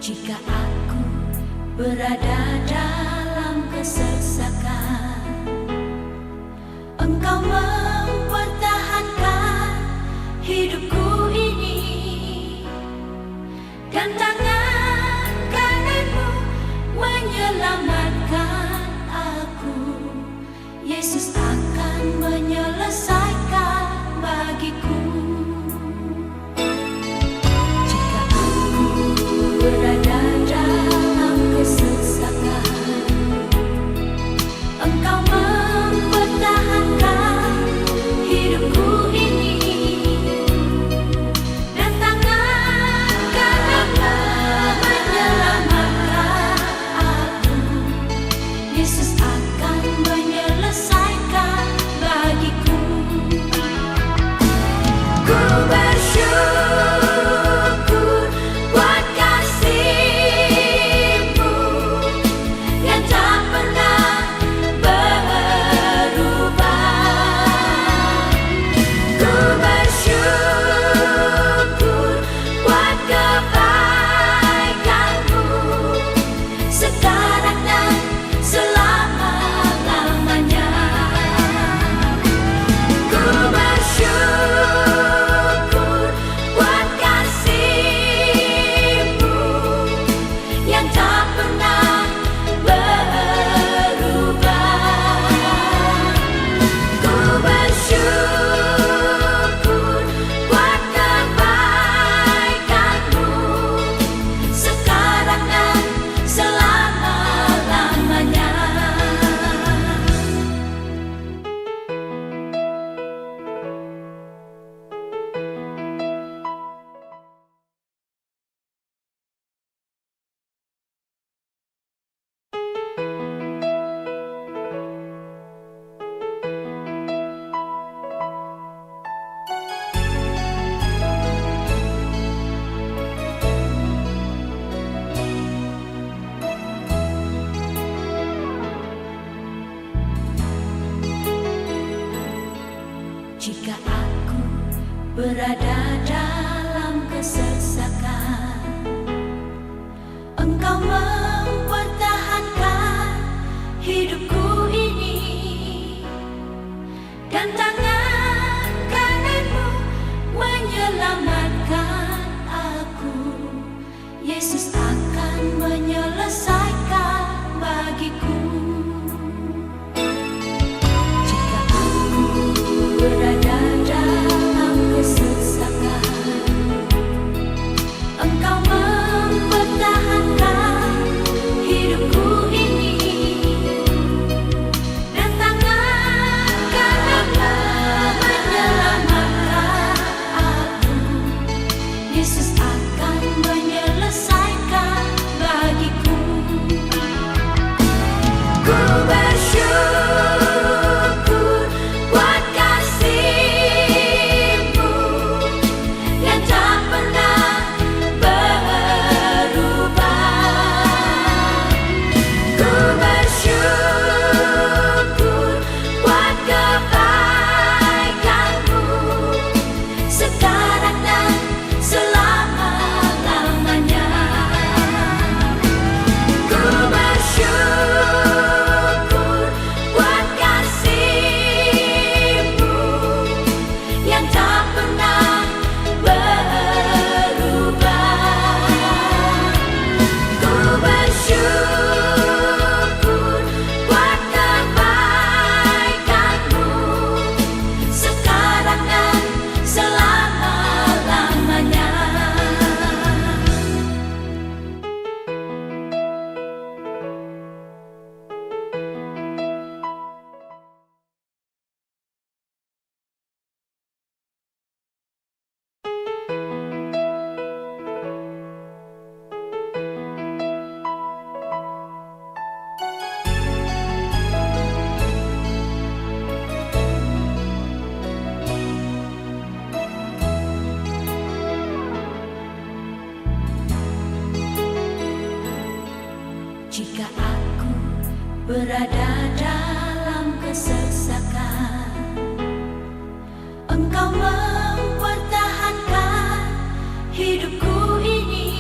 Jika aku berada dalam kesesakan, Engkau mempertahankan hidupku ini, dan tangan kananmu menyelamatkan aku. Yesus akan menyelesaikan bagiku. Jika aku berada dalam kesesakan, Engkau mempertahankan hidupku ini, dan tangan kananmu menyelamatkan aku. Yesus akan menyelesaikan bagiku. Ku bersyukur buat kasih-Mu yang tak pernah berubah. Ku bersyukur buat kebaikan-Mu sekarang dan selama-lamanya. Ku bersyukur buat kasih-Mu yang tak pernah berubah. Ku bersyukur buat kebaikan-Mu sekarang dan selama-lamanya. Jika aku berada dalam kesesakan, Engkau mempertahankan hidupku ini, dan tangan kananmu menyelamatkan aku. Yesus akan menyelesaikan bagiku. Jika aku berada dalam kesesakan, Engkau mempertahankan hidupku ini, dan tangan kananmu menyelamatkan aku. Yesus akan menyelesaikan bagiku. Ku bersyukur buat kasih-Mu yang tak pernah berubah. Ku bersyukur buat kebaikan-Mu sekarang dan selama-lamanya. Ku bersyukur buat kasih-Mu yang tak pernah berubah. Ku bersyukur buat kebaikan-Mu sekarang dan selama-lamanya. Jika aku berada dalam kesesakan, Engkau mempertahankan hidupku ini,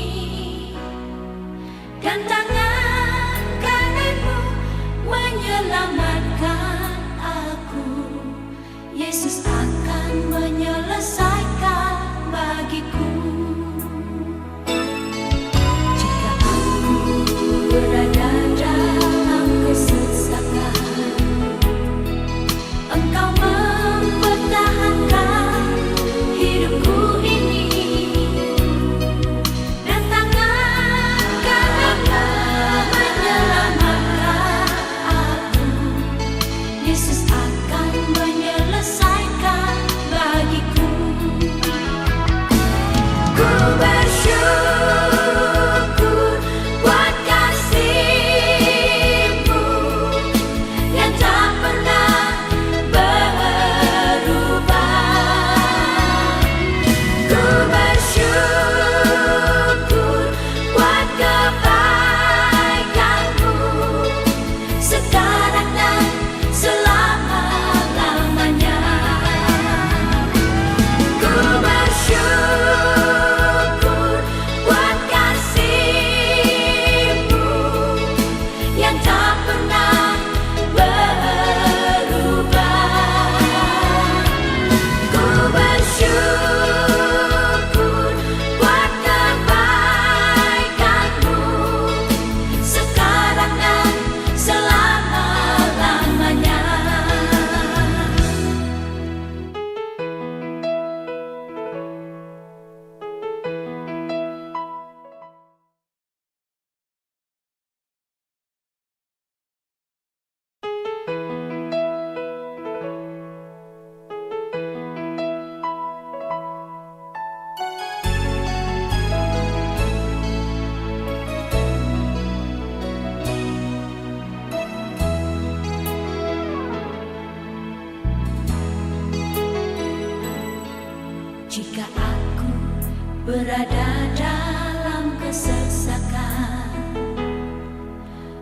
berada dalam kesesakan,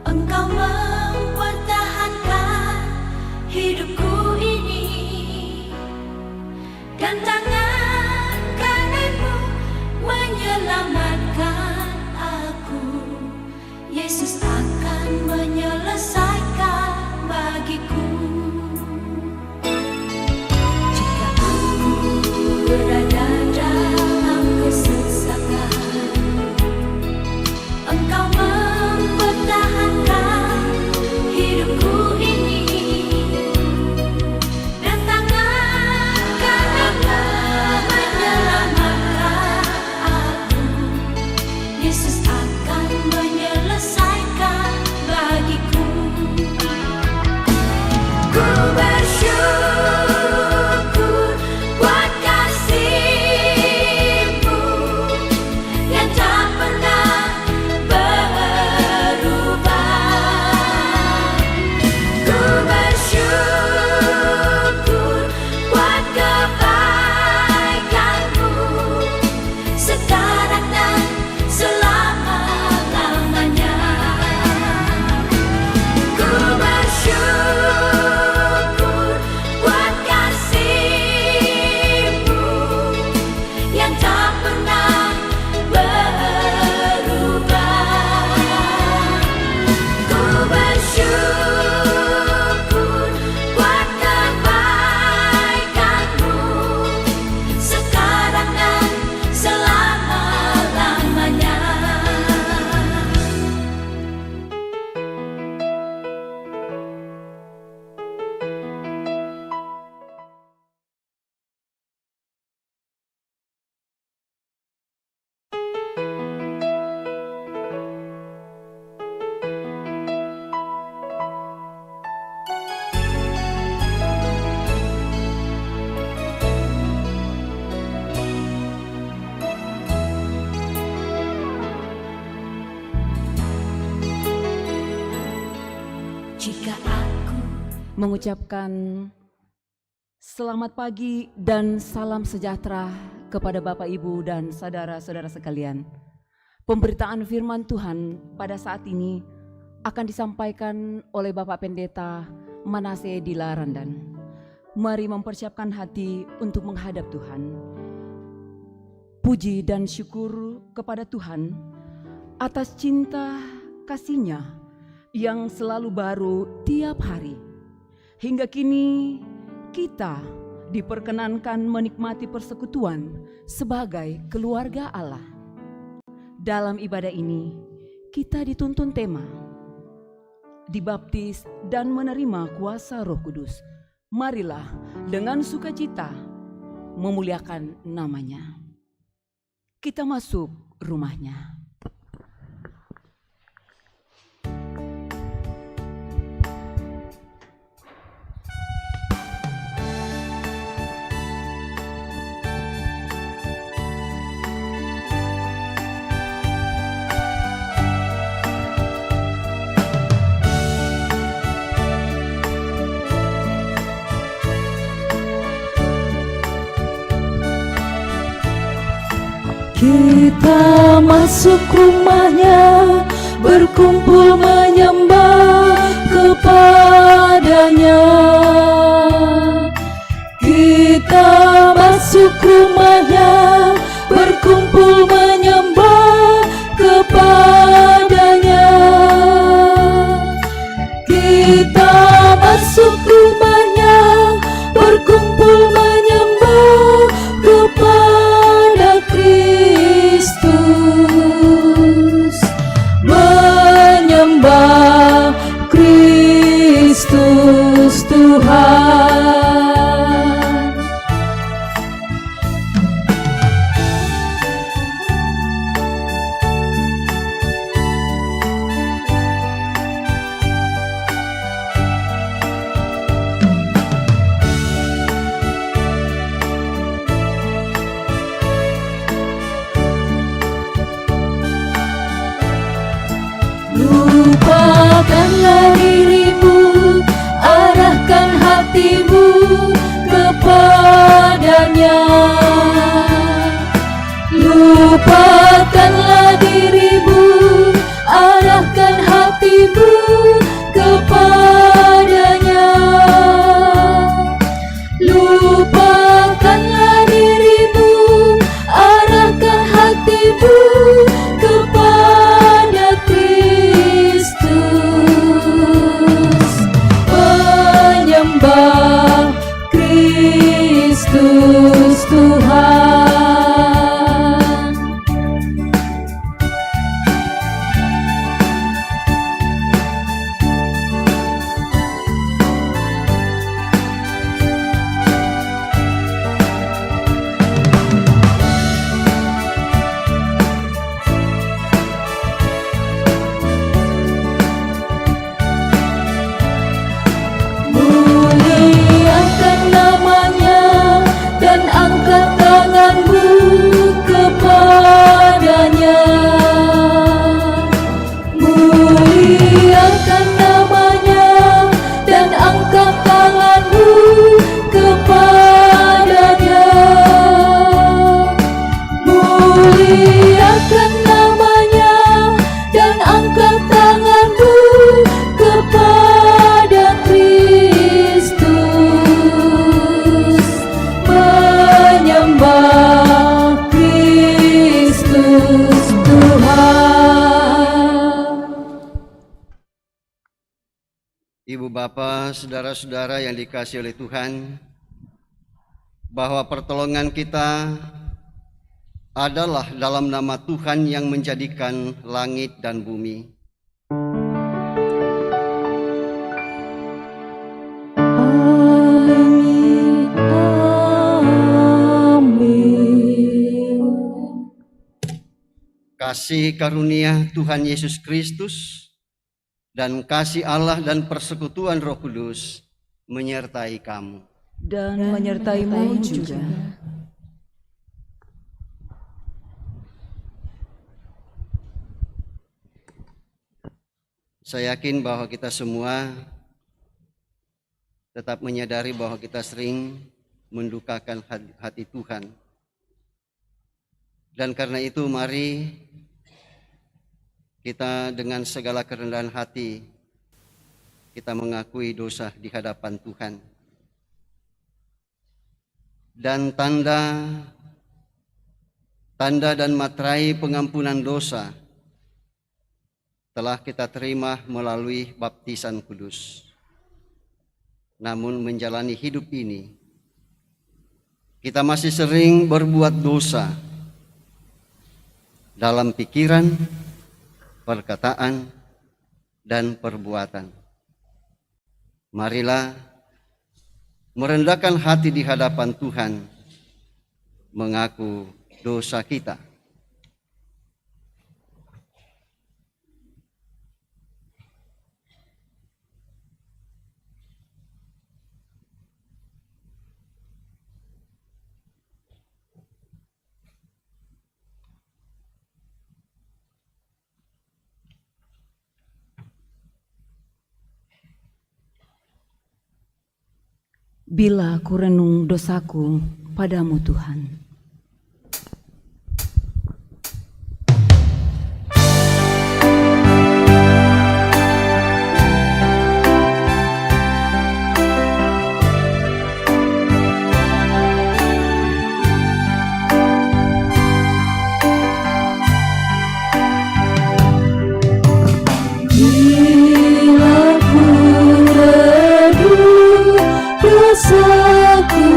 Engkau mempertahankan hidupku ini, dan tangan kananmu menyelamatkan aku. Yesus akan menyelesaikan bagiku. Jika aku berada dalam kesesakan, Engkau mempertahankan hidupku ini, dan tangan kananmu menyelamatkan aku. Yesus akan menyelesaikan bagiku. Ku bersyukur buat kasih-Mu yang tak pernah berubah. Ku bersyukur buat kebaikan-Mu sekarang dan selama-lamanya. Ku bersyukur buat kasih-Mu yang tak pernah berubah. Ku bersyukur buat kebaikan-Mu sekarang dan selama-lamanya. Jika aku mengucapkan selamat pagi dan salam sejahtera kepada Bapak, Ibu, dan saudara-saudara sekalian. Pemberitaan firman Tuhan pada saat ini akan disampaikan oleh Bapak Pendeta Manase Dila Randan. Mari mempersiapkan hati untuk menghadap Tuhan. Puji dan syukur kepada Tuhan atas cinta kasih-Nya yang selalu baru tiap hari. Hingga kini kita diperkenankan menikmati persekutuan sebagai keluarga Allah. Dalam ibadah ini kita dituntun tema dibaptis dan menerima kuasa Roh Kudus. Marilah dengan sukacita memuliakan namanya. Kita masuk rumahnya. Kita masuk rumahnya, berkumpul menyembah kepadanya. Kita masuk rumahnya, berkumpul menyembah kepadanya. Kita masuk rumahnya, berkumpul menyembah kepada Kristus, menyembah Kristus Tuhan. Lupakanlah dirimu, arahkan hatimu kepadanya. muliakan namanya dan angkat tanganmu kepada Kristus, menyembah Kristus Tuhan. Ibu Bapa, saudara-saudara yang dikasihi oleh Tuhan, bahwa pertolongan kita adalah dalam nama Tuhan yang menjadikan langit dan bumi. Amin, amin. Kasih karunia Tuhan Yesus Kristus dan kasih Allah dan persekutuan Roh Kudus menyertai kamu. Dan menyertaimu juga. Saya yakin bahwa kita semua tetap menyadari bahwa kita sering mendukakan hati Tuhan. Dan karena itu mari kita dengan segala kerendahan hati kita mengakui dosa di hadapan Tuhan. Dan tanda dan materai pengampunan dosa telah kita terima melalui baptisan kudus. Namun menjalani hidup ini, kita masih sering berbuat dosa dalam pikiran, perkataan, dan perbuatan. Marilah merendahkan hati di hadapan Tuhan, mengaku dosa kita. Bila ku renung dosaku padamu Tuhan, Bila ku renung dosaku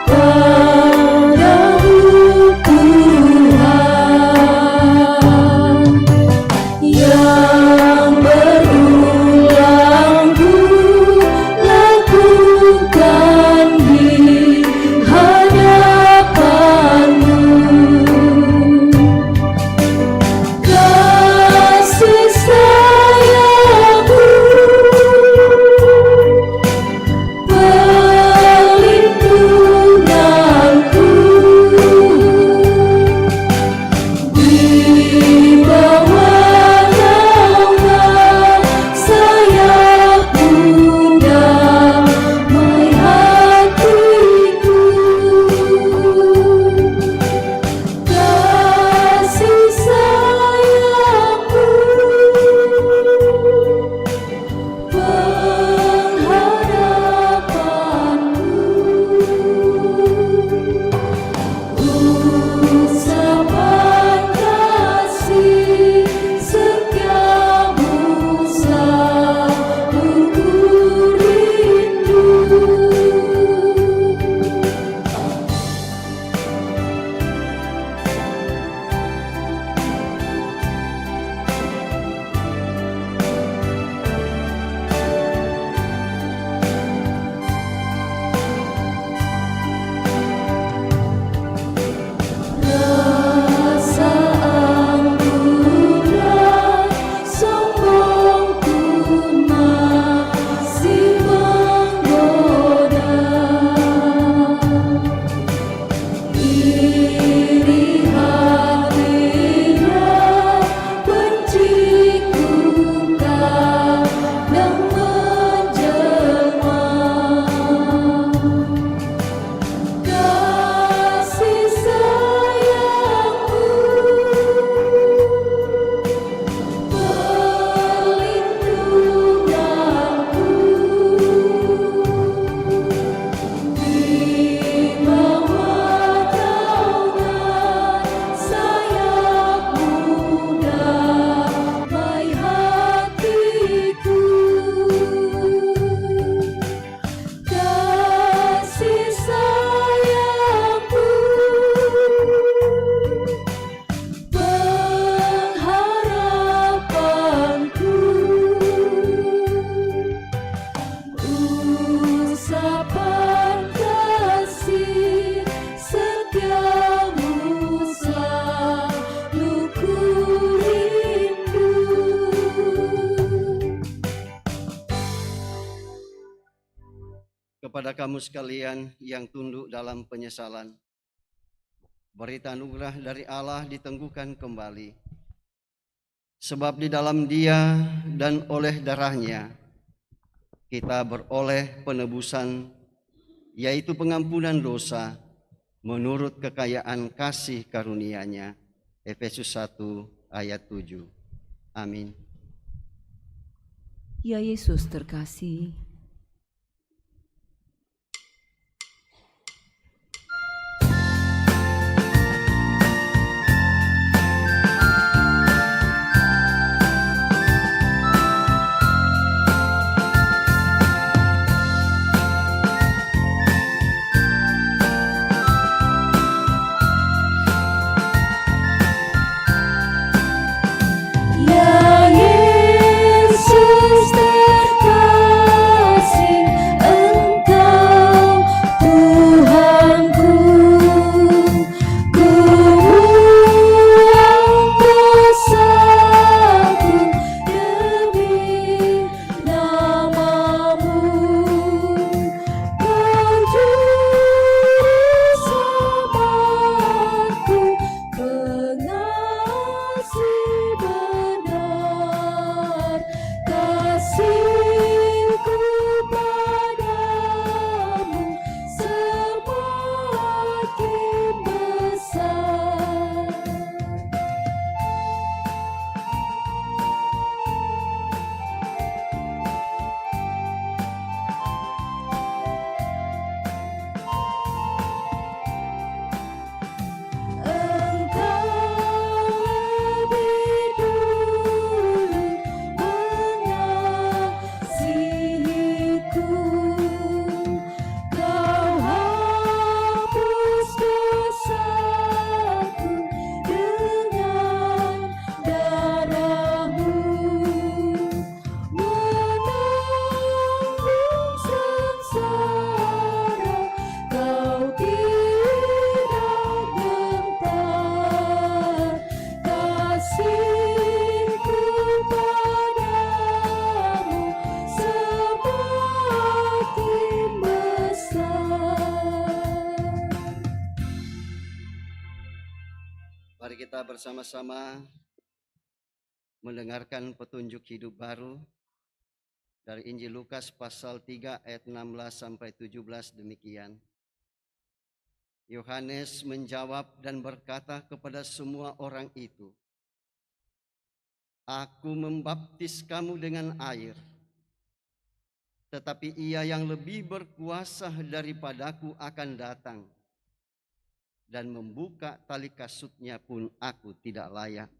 padamu kamu sekalian yang tunduk dalam penyesalan, berita anugerah dari Allah diteguhkan kembali. Sebab di dalam Dia dan oleh darahnya kita beroleh penebusan, yaitu pengampunan dosa menurut kekayaan kasih karunia-Nya. Efesus 1 ayat 7. Amin. Ya Yesus terkasih, Ya Yesus terkasih, Engkau Tuhanku, Ku buang dosaku demi nama-Mu, Kau juru selamatku, pengasih benar, kasih-Ku padamu semakin besar. Engkau lebih dulu mengasihiku, Kau hapus dosaku dengan darah-Mu, menanggung sengsara, Kau tidak gentar, kasih-Ku padamu semakin besar. Mari kita bersama-sama mendengarkan petunjuk hidup baru dari Injil Lukas pasal 3 ayat 16 sampai 17 demikian. Yohanes menjawab dan berkata kepada semua orang itu, Aku membaptis kamu dengan air, tetapi Ia yang lebih berkuasa daripadaku akan datang, dan membuka tali kasutnya pun aku tidak layak.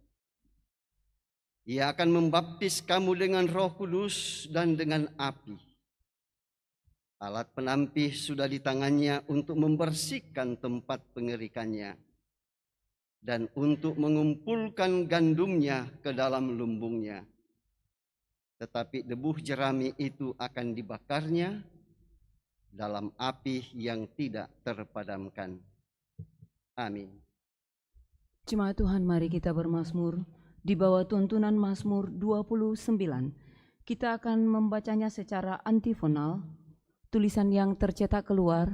Ia akan membaptis kamu dengan Roh Kudus dan dengan api. Alat penampih sudah di tangannya untuk membersihkan tempat pengerikannya dan untuk mengumpulkan gandumnya ke dalam lumbungnya. Tetapi debu jerami itu akan dibakarnya dalam api yang tidak terpadamkan. Amin. Jemaat Tuhan, mari kita bermazmur di bawah tuntunan Mazmur 29. Kita akan membacanya secara antifonal, tulisan yang tercetak keluar,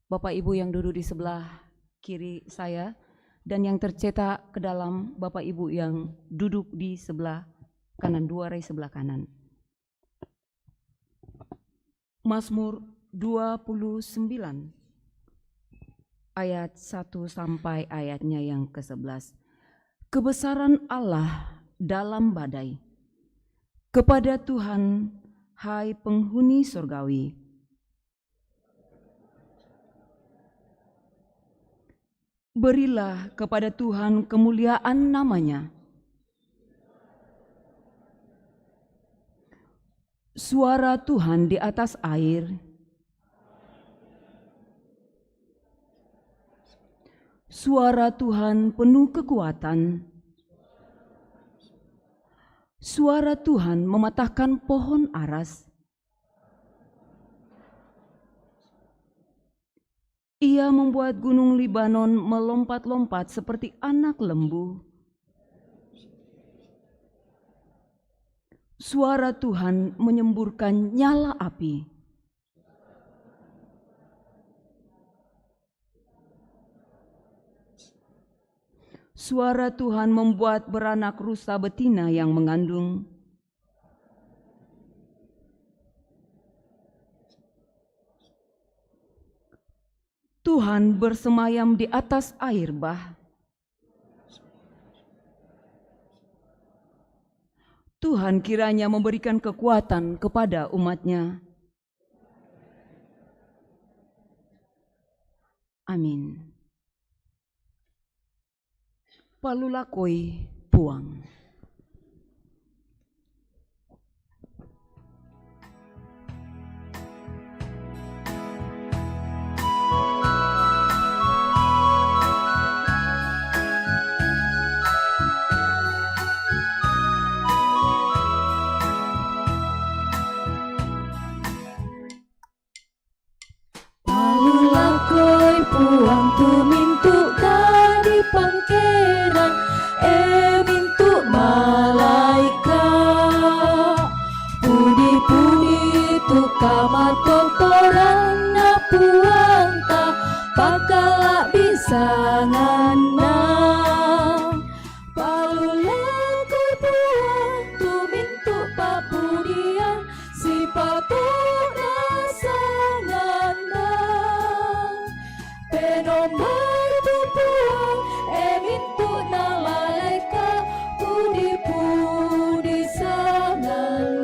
Bapak Ibu yang duduk di sebelah kiri saya, dan yang tercetak ke dalam Bapak Ibu yang duduk di sebelah kanan, 2 rai sebelah kanan. Mazmur 29 ayat 1 sampai ayatnya yang ke-11. Kebesaran Allah dalam badai. Kepada Tuhan, hai penghuni surgawi. Berilah kepada Tuhan kemuliaan namanya. Suara Tuhan di atas air. Suara Tuhan penuh kekuatan. Suara Tuhan mematahkan pohon aras. Ia membuat gunung Libanon melompat-lompat seperti anak lembu. Suara Tuhan menyemburkan nyala api. Suara Tuhan membuat beranak rusa betina yang mengandung. Tuhan bersemayam di atas air bah. Tuhan kiranya memberikan kekuatan kepada umat-Nya. Amin. Palulakoi puang. Palulakoi puang tu mintuk kadi pangkeran mintuk malaikat pudi-pudi tu kamato torang na puang ta pakala bisa nganang. Palulakoi puang tu mintuk papudian si patuna sanganang. Penomor tu puang mintuk na malaikat pudi-pudi sanganang.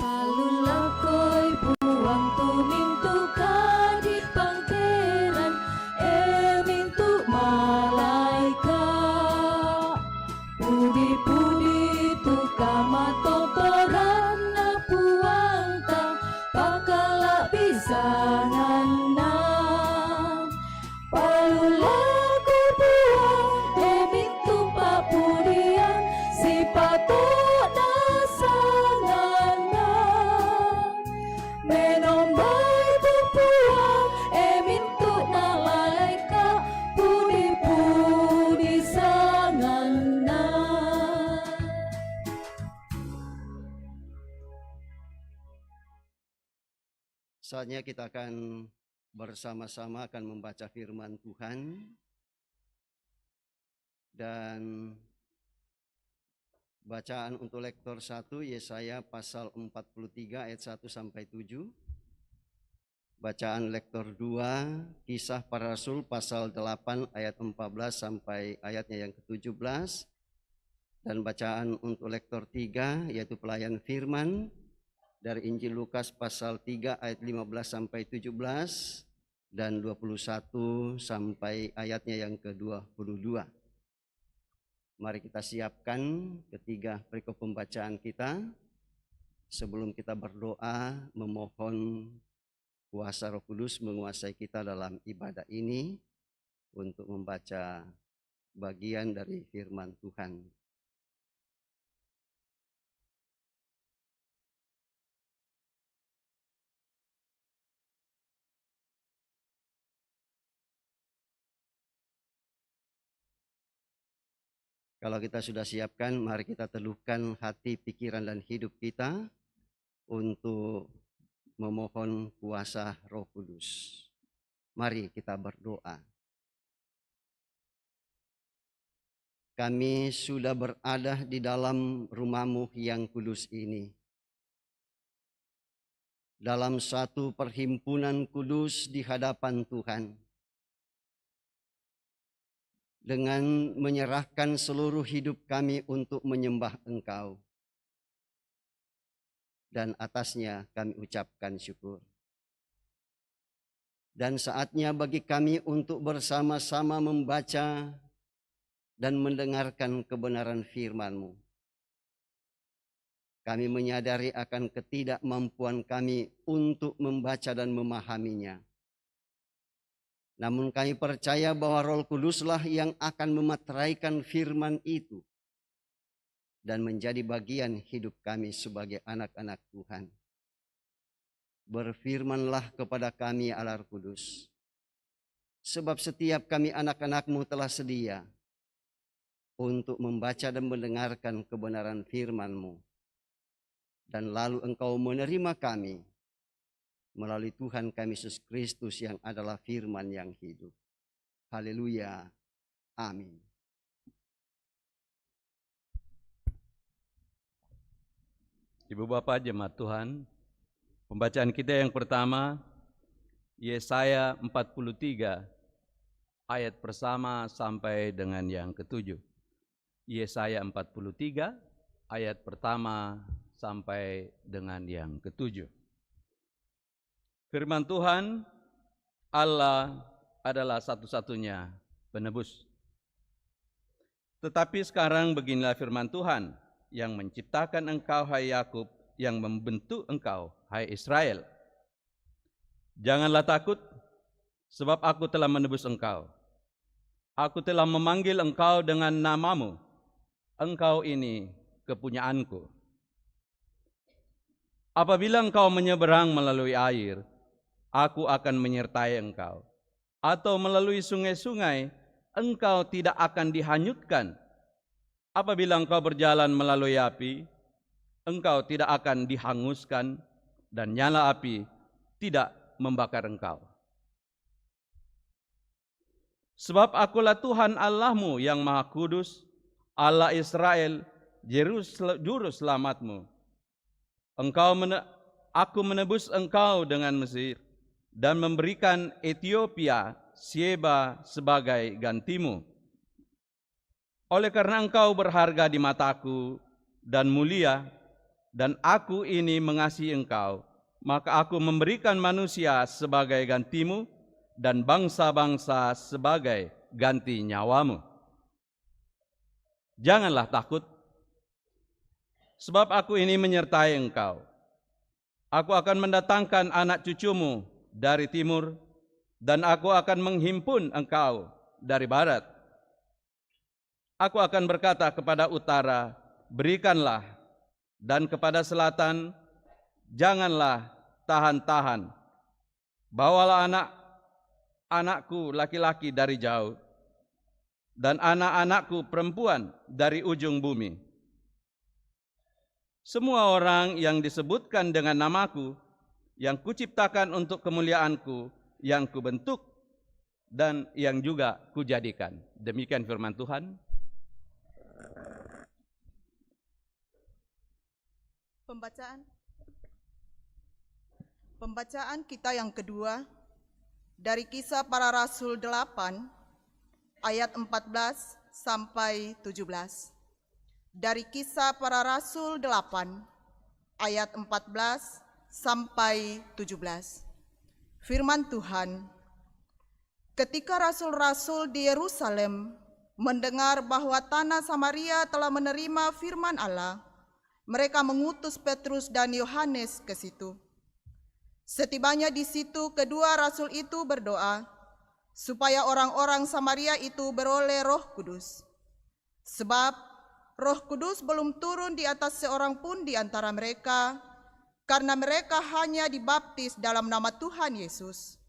Palulakoi puang tu mintuk kadi pangkeran mintuk malaikat pudi-pudi tu kamato toran na puang ta pakala bisa nganang. Palulakoi puang mintuk papudian si patuna sanganang. Menombai tu puang mintuk na malaikat pudi-pudi sanganang. Saatnya kita akan bersama-sama akan membaca firman Tuhan. Dan bacaan untuk lektor 1 Yesaya pasal 43 ayat 1 sampai 7. Bacaan lektor 2 Kisah Para Rasul pasal 8 ayat 14 sampai ayatnya yang ke-17. Dan bacaan untuk lektor 3 yaitu pelayan firman dari Injil Lukas pasal 3 ayat 15 sampai 17 dan 21 sampai ayatnya yang ke-22. Mari kita siapkan ketiga perikop pembacaan kita sebelum kita berdoa memohon kuasa Roh Kudus menguasai kita dalam ibadah ini untuk membaca bagian dari firman Tuhan. Kalau kita sudah siapkan, mari kita teduhkan hati, pikiran, dan hidup kita untuk memohon kuasa Roh Kudus. Mari kita berdoa. Kami sudah berada di dalam rumah-Mu yang kudus ini. Dalam satu perhimpunan kudus di hadapan Tuhan. Dengan menyerahkan seluruh hidup kami untuk menyembah Engkau. Dan atasnya kami ucapkan syukur. Dan saatnya bagi kami untuk bersama-sama membaca dan mendengarkan kebenaran firman-Mu. Kami menyadari akan ketidakmampuan kami untuk membaca dan memahaminya. Namun kami percaya bahwa Roh Kuduslah yang akan memeteraikan firman itu dan menjadi bagian hidup kami sebagai anak-anak Tuhan. Berfirmanlah kepada kami Allah Roh Kudus. Sebab setiap kami anak-anak-Mu telah sedia untuk membaca dan mendengarkan kebenaran firman-Mu. Dan lalu Engkau menerima kami melalui Tuhan kami Yesus Kristus yang adalah firman yang hidup. Haleluya. Amin. Ibu Bapak jemaat Tuhan, pembacaan kita yang pertama, Yesaya 43, ayat pertama sampai dengan yang ketujuh. Yesaya 43, ayat pertama sampai dengan yang ketujuh. Firman Tuhan, Allah adalah satu-satunya penebus. Tetapi sekarang beginilah firman Tuhan, yang menciptakan engkau, hai Yakub, yang membentuk engkau, hai Israel. Janganlah takut, sebab aku telah menebus engkau. Aku telah memanggil engkau dengan namamu. Engkau ini kepunyaanku. Apabila engkau menyeberang melalui air, aku akan menyertai engkau. Atau melalui sungai-sungai, engkau tidak akan dihanyutkan. Apabila engkau berjalan melalui api, engkau tidak akan dihanguskan, dan nyala api tidak membakar engkau. Sebab akulah Tuhan Allahmu yang Maha Kudus, Allah Israel, Juru Selamatmu. Aku menebus engkau dengan Mesir, dan memberikan Ethiopia, Sheba sebagai gantimu. Oleh karena engkau berharga di mataku dan mulia, dan aku ini mengasihi engkau, maka aku memberikan manusia sebagai gantimu, dan bangsa-bangsa sebagai ganti nyawamu. Janganlah takut, sebab aku ini menyertai engkau. Aku akan mendatangkan anak cucumu dari timur, dan aku akan menghimpun engkau dari barat. Aku akan berkata kepada utara, berikanlah, dan kepada selatan, janganlah tahan-tahan. Bawalah anak-anakku laki-laki dari jauh, dan anak-anakku perempuan dari ujung bumi. Semua orang yang disebutkan dengan namaku, yang kuciptakan untuk kemuliaanku, yang kubentuk, dan yang juga kujadikan. Demikian firman Tuhan. Pembacaan kita yang kedua dari Kisah Para Rasul 8 ayat 14 sampai 17. Dari Kisah Para Rasul 8 ayat 14 sampai 17. Firman Tuhan, ketika rasul-rasul di Yerusalem mendengar bahwa tanah Samaria telah menerima firman Allah, mereka mengutus Petrus dan Yohanes ke situ. Setibanya di situ, kedua rasul itu berdoa supaya orang-orang Samaria itu beroleh Roh Kudus. Sebab Roh Kudus belum turun di atas seorang pun di antara mereka, karena mereka hanya dibaptis dalam nama Tuhan Yesus.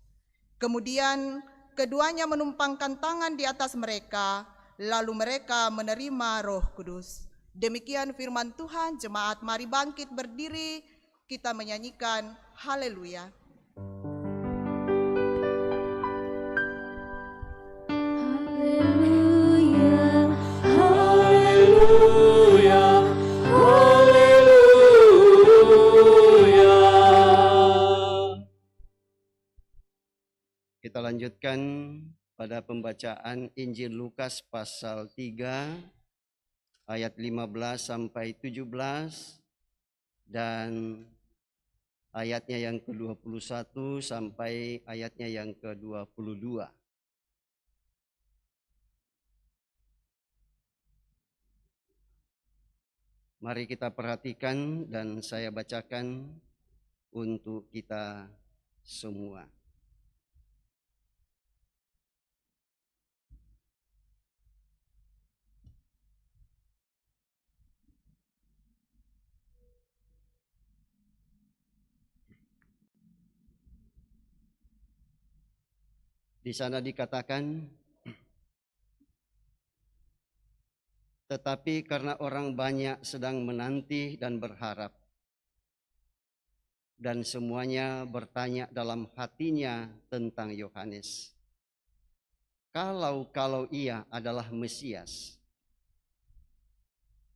Kemudian keduanya menumpangkan tangan di atas mereka, lalu mereka menerima Roh Kudus. Demikian firman Tuhan. Jemaat, mari bangkit berdiri, kita menyanyikan haleluya. Haleluya, haleluya, haleluya. Kita lanjutkan pada pembacaan Injil Lukas pasal 3 ayat 15 sampai 17 dan ayatnya yang ke-21 sampai ayatnya yang ke-22. Mari kita perhatikan dan saya bacakan untuk kita semua. Di sana dikatakan, Tetapi karena orang banyak sedang menanti dan berharap, dan semuanya bertanya dalam hatinya tentang Yohanes, kalau ia adalah Mesias.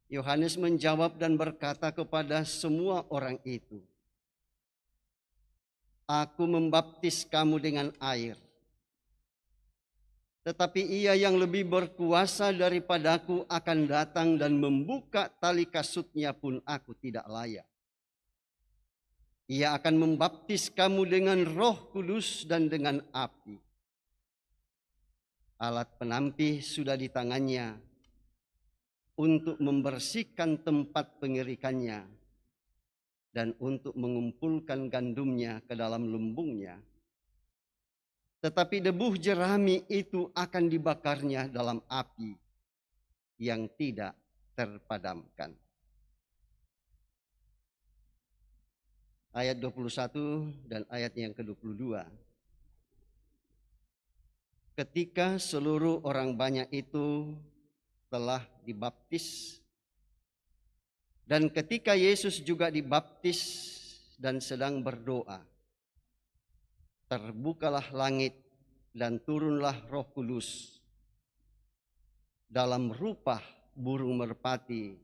Yohanes menjawab dan berkata kepada semua orang itu, "Aku membaptis kamu dengan air, tetapi ia yang lebih berkuasa daripadaku akan datang dan membuka tali kasutnya pun aku tidak layak. Ia akan membaptis kamu dengan Roh Kudus dan dengan api. Alat penampih sudah di tangannya untuk membersihkan tempat pengirikannya dan untuk mengumpulkan gandumnya ke dalam lumbungnya. Tetapi debu jerami itu akan dibakarnya dalam api yang tidak terpadamkan." Ayat 21 dan ayat yang ke-22. Ketika seluruh orang banyak itu telah dibaptis, dan ketika Yesus juga dibaptis dan sedang berdoa, terbukalah langit dan turunlah Roh Kudus dalam rupa burung merpati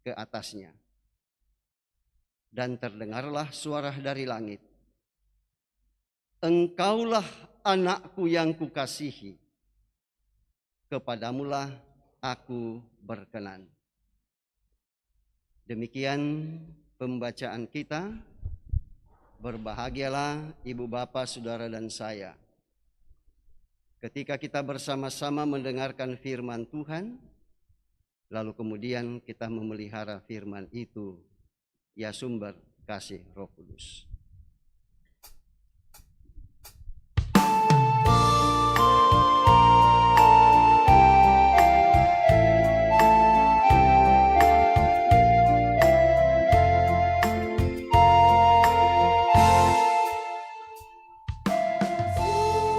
ke atasnya. Dan terdengarlah suara dari langit, "Engkaulah anakku yang kukasihi, kepadamulah aku berkenan." Demikian pembacaan kita. Berbahagialah ibu bapa, saudara dan saya, ketika kita bersama-sama mendengarkan firman Tuhan, lalu kemudian kita memelihara firman itu, ya sumber kasih Roh Kudus.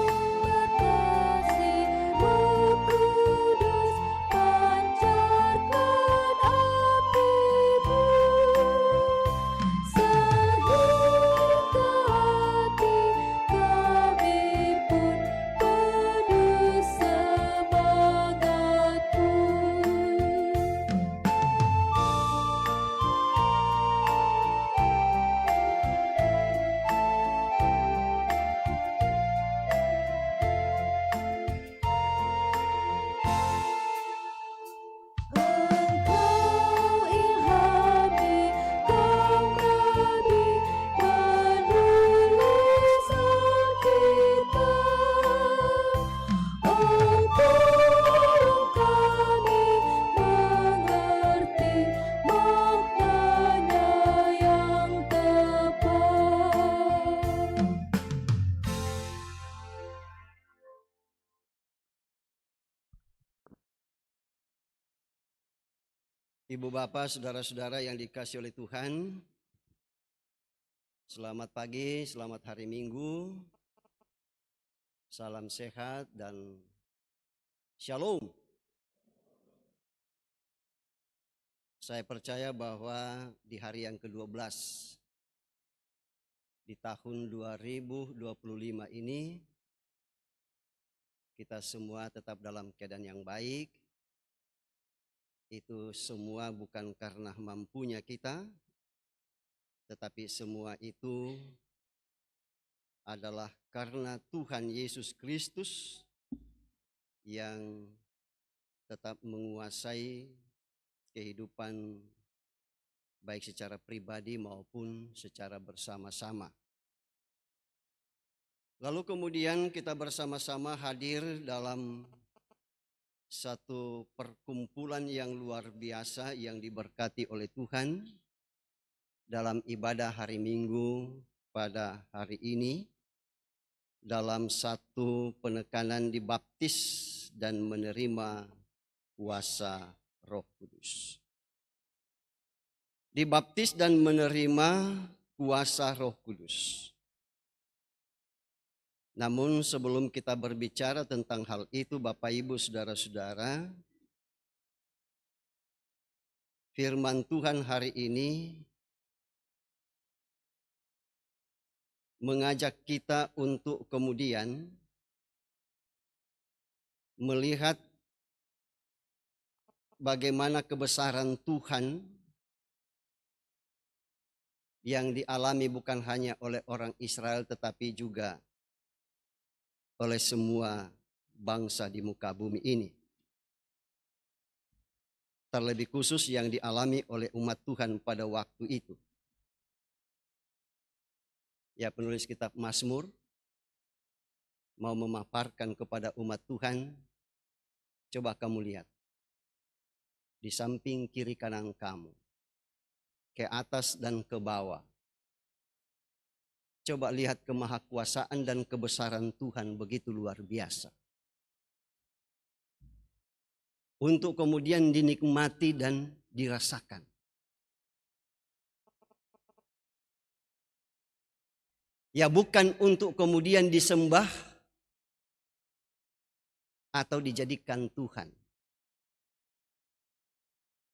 Sumber kasih Roh Kudus, pancarkan api-Mu sehingga hati kami pun penuh semangat-Mu. Engkau ilhami kaum nabi menulis Alkitab. Tolong kami mengerti maknanya yang tepat. Ibu bapak, saudara-saudara yang dikasihi oleh Tuhan, selamat pagi, selamat hari Minggu, salam sehat dan shalom. Saya percaya bahwa di hari yang ke-12 di tahun 2025 ini, kita semua tetap dalam keadaan yang baik. Itu semua bukan karena mampunya kita, tetapi semua itu adalah karena Tuhan Yesus Kristus yang tetap menguasai kehidupan baik secara pribadi maupun secara bersama-sama. Lalu kemudian kita bersama-sama hadir dalam satu perkumpulan yang luar biasa yang diberkati oleh Tuhan dalam ibadah hari Minggu pada hari ini, dalam satu penekanan dibaptis dan menerima kuasa Roh Kudus. Dibaptis dan menerima kuasa Roh Kudus. Namun sebelum kita berbicara tentang hal itu, Bapak Ibu, saudara-saudara, firman Tuhan hari ini mengajak kita untuk kemudian melihat bagaimana kebesaran Tuhan yang dialami bukan hanya oleh orang Israel tetapi juga oleh semua bangsa di muka bumi ini. Terlebih khusus yang dialami oleh umat Tuhan pada waktu itu. Ya, penulis kitab Mazmur mau memaparkan kepada umat Tuhan, coba kamu lihat. Di samping kiri kanan kamu, ke atas dan ke bawah. Coba lihat kemahakuasaan dan kebesaran Tuhan begitu luar biasa. Untuk kemudian dinikmati dan dirasakan. Ya, bukan untuk kemudian disembah atau dijadikan Tuhan.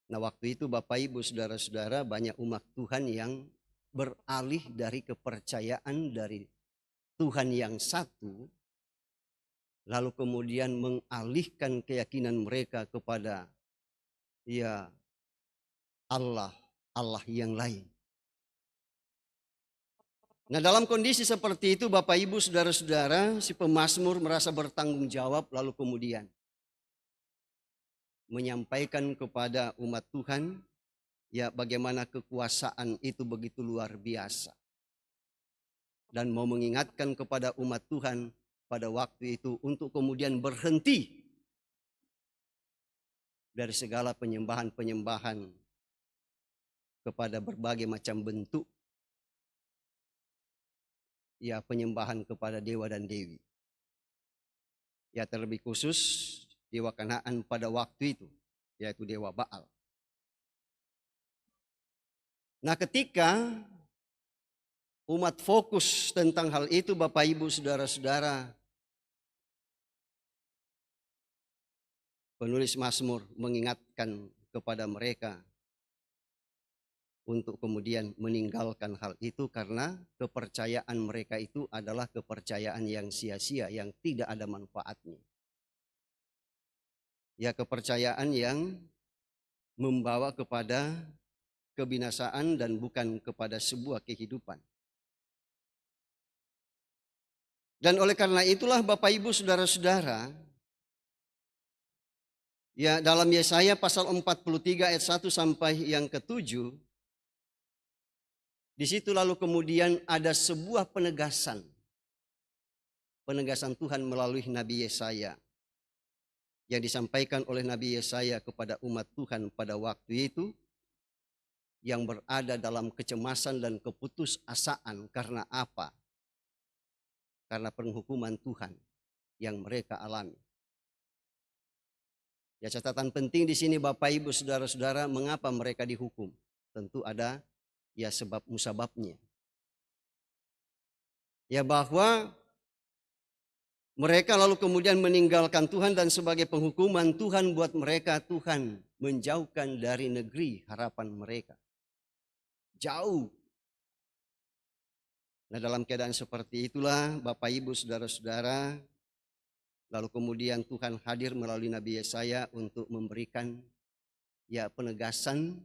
Nah, waktu itu Bapak Ibu Saudara-saudara, banyak umat Tuhan yang beralih dari kepercayaan dari Tuhan yang satu, lalu kemudian mengalihkan keyakinan mereka kepada ya Allah yang lain. Nah, dalam kondisi seperti itu Bapak Ibu Saudara-saudara, si pemazmur merasa bertanggung jawab lalu kemudian menyampaikan kepada umat Tuhan ya bagaimana kekuasaan itu begitu luar biasa. Dan mau mengingatkan kepada umat Tuhan pada waktu itu untuk kemudian berhenti dari segala penyembahan-penyembahan kepada berbagai macam bentuk ya penyembahan kepada dewa dan dewi. Ya, terlebih khusus dewa Kanaan pada waktu itu, yaitu dewa Baal. Nah, ketika umat fokus tentang hal itu Bapak Ibu Saudara-saudara, penulis Mazmur mengingatkan kepada mereka untuk kemudian meninggalkan hal itu karena kepercayaan mereka itu adalah kepercayaan yang sia-sia, yang tidak ada manfaatnya. Ya, kepercayaan yang membawa kepada kebinasaan dan bukan kepada sebuah kehidupan. Dan oleh karena itulah Bapak Ibu Saudara-saudara, ya dalam Yesaya pasal 43 ayat 1 sampai yang ke-7, di situ lalu kemudian ada sebuah penegasan Tuhan melalui Nabi Yesaya yang disampaikan oleh Nabi Yesaya kepada umat Tuhan pada waktu itu yang berada dalam kecemasan dan keputusasaan. Karena apa? Karena penghukuman Tuhan yang mereka alami. Ya, catatan penting di sini Bapak Ibu Saudara-saudara, mengapa mereka dihukum? Tentu ada ya sebab musababnya. Ya, bahwa mereka lalu kemudian meninggalkan Tuhan dan sebagai penghukuman Tuhan buat mereka, Tuhan menjauhkan dari negeri harapan mereka. Jauh. Nah, dalam keadaan seperti itulah Bapak Ibu Saudara-saudara, lalu kemudian Tuhan hadir melalui Nabi Yesaya untuk memberikan ya penegasan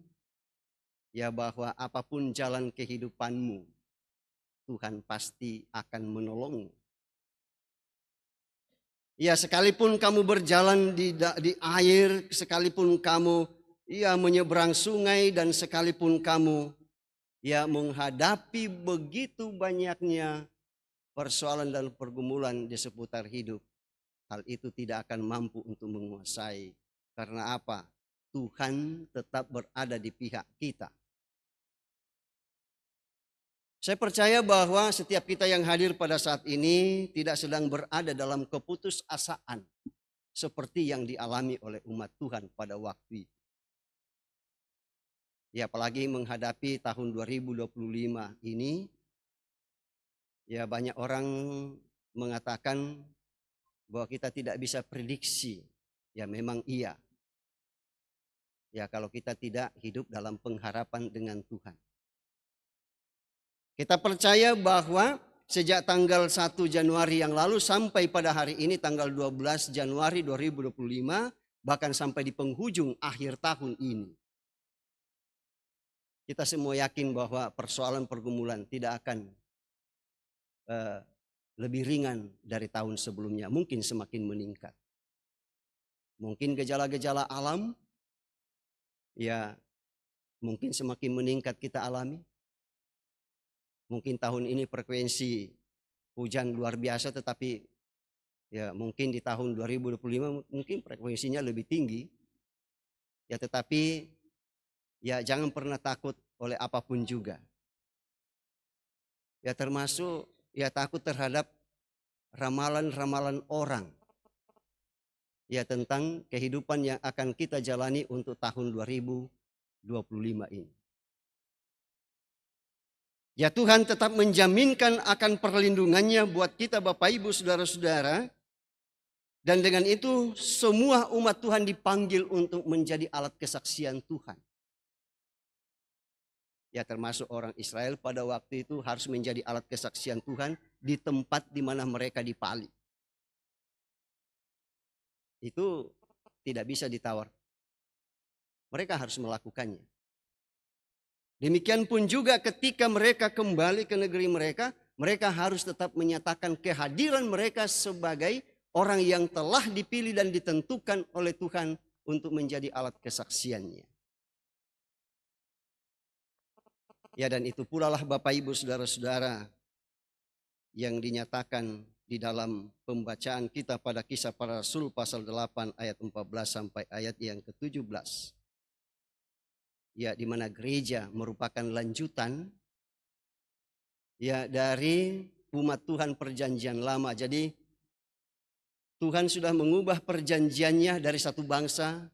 ya bahwa apapun jalan kehidupanmu, Tuhan pasti akan menolongmu. Ya, sekalipun kamu berjalan di air, sekalipun kamu ya menyeberang sungai, dan sekalipun kamu ya menghadapi begitu banyaknya persoalan dan pergumulan di seputar hidup, hal itu tidak akan mampu untuk menguasai. Karena apa? Tuhan tetap berada di pihak kita. Saya percaya bahwa setiap kita yang hadir pada saat ini tidak sedang berada dalam keputusasaan seperti yang dialami oleh umat Tuhan pada waktu itu. Ya, apalagi menghadapi tahun 2025 ini, ya banyak orang mengatakan bahwa kita tidak bisa prediksi. Ya, memang iya. Ya, kalau kita tidak hidup dalam pengharapan dengan Tuhan. Kita percaya bahwa sejak tanggal 1 Januari yang lalu sampai pada hari ini tanggal 12 Januari 2025, bahkan sampai di penghujung akhir tahun ini, kita semua yakin bahwa persoalan pergumulan tidak akan lebih ringan dari tahun sebelumnya, mungkin semakin meningkat. Mungkin gejala-gejala alam, ya mungkin semakin meningkat kita alami. Mungkin tahun ini frekuensi hujan luar biasa, tetapi ya mungkin di tahun 2025 mungkin frekuensinya lebih tinggi. Ya tetapi ya jangan pernah takut oleh apapun juga. Ya termasuk ya takut terhadap ramalan-ramalan orang. Ya tentang kehidupan yang akan kita jalani untuk tahun 2025 ini. Ya Tuhan tetap menjaminkan akan perlindungannya buat kita Bapak Ibu Saudara-saudara. Dan dengan itu semua umat Tuhan dipanggil untuk menjadi alat kesaksian Tuhan. Ya termasuk orang Israel pada waktu itu harus menjadi alat kesaksian Tuhan di tempat di mana mereka dipali. Itu tidak bisa ditawar. Mereka harus melakukannya. Demikian pun juga ketika mereka kembali ke negeri mereka, mereka harus tetap menyatakan kehadiran mereka sebagai orang yang telah dipilih dan ditentukan oleh Tuhan untuk menjadi alat kesaksiannya. Ya dan itu pula lah Bapak Ibu Saudara-saudara yang dinyatakan di dalam pembacaan kita pada Kisah Para Rasul pasal 8 ayat 14 sampai ayat yang ke-17. Ya di mana gereja merupakan lanjutan ya dari umat Tuhan perjanjian lama. Jadi Tuhan sudah mengubah perjanjiannya dari satu bangsa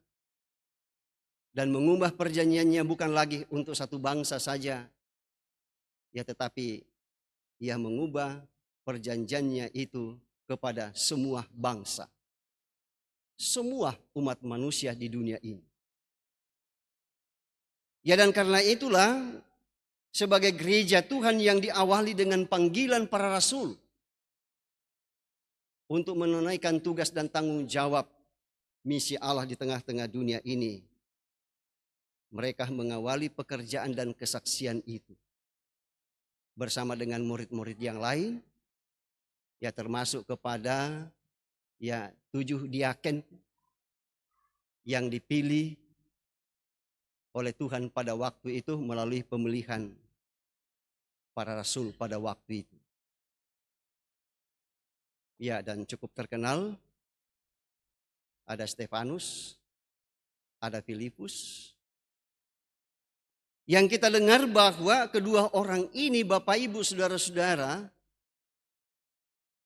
dan mengubah perjanjiannya bukan lagi untuk satu bangsa saja. Ya tetapi Ia mengubah perjanjiannya itu kepada semua bangsa. Semua umat manusia di dunia ini. Ya dan karena itulah sebagai gereja Tuhan yang diawali dengan panggilan para rasul untuk menunaikan tugas dan tanggung jawab misi Allah di tengah-tengah dunia ini. Mereka mengawali pekerjaan dan kesaksian itu bersama dengan murid-murid yang lain, ya termasuk kepada ya 7 diaken yang dipilih oleh Tuhan pada waktu itu melalui pemilihan para rasul pada waktu itu. Ya dan cukup terkenal ada Stefanus, ada Filipus. Yang kita dengar bahwa kedua orang ini Bapak Ibu Saudara-saudara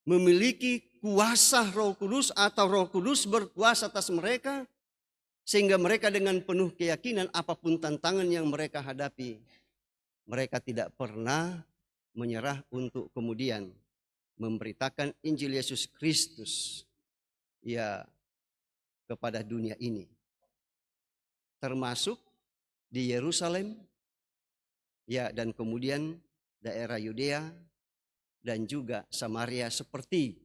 memiliki kuasa Roh Kudus atau Roh Kudus berkuasa atas mereka. Sehingga mereka dengan penuh keyakinan apapun tantangan yang mereka hadapi, mereka tidak pernah menyerah untuk kemudian memberitakan Injil Yesus Kristus ya kepada dunia ini. Termasuk di Yerusalem ya dan kemudian daerah Yudea dan juga Samaria seperti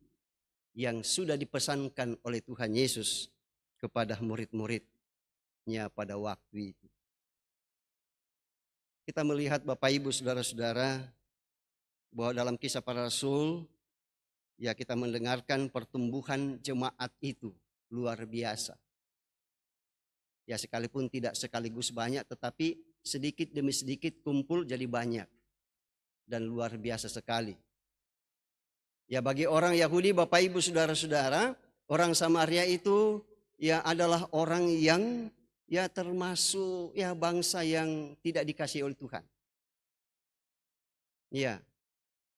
yang sudah dipesankan oleh Tuhan Yesus kepada murid-muridnya pada waktu itu. Kita melihat Bapak Ibu Saudara-saudara bahwa dalam Kisah Para Rasul ya kita mendengarkan pertumbuhan jemaat itu luar biasa. Ya sekalipun tidak sekaligus banyak tetapi sedikit demi sedikit kumpul jadi banyak dan luar biasa sekali. Ya bagi orang Yahudi Bapak Ibu Saudara-saudara, orang Samaria itu ya adalah orang yang ya termasuk ya bangsa yang tidak dikasihi oleh Tuhan. Ya.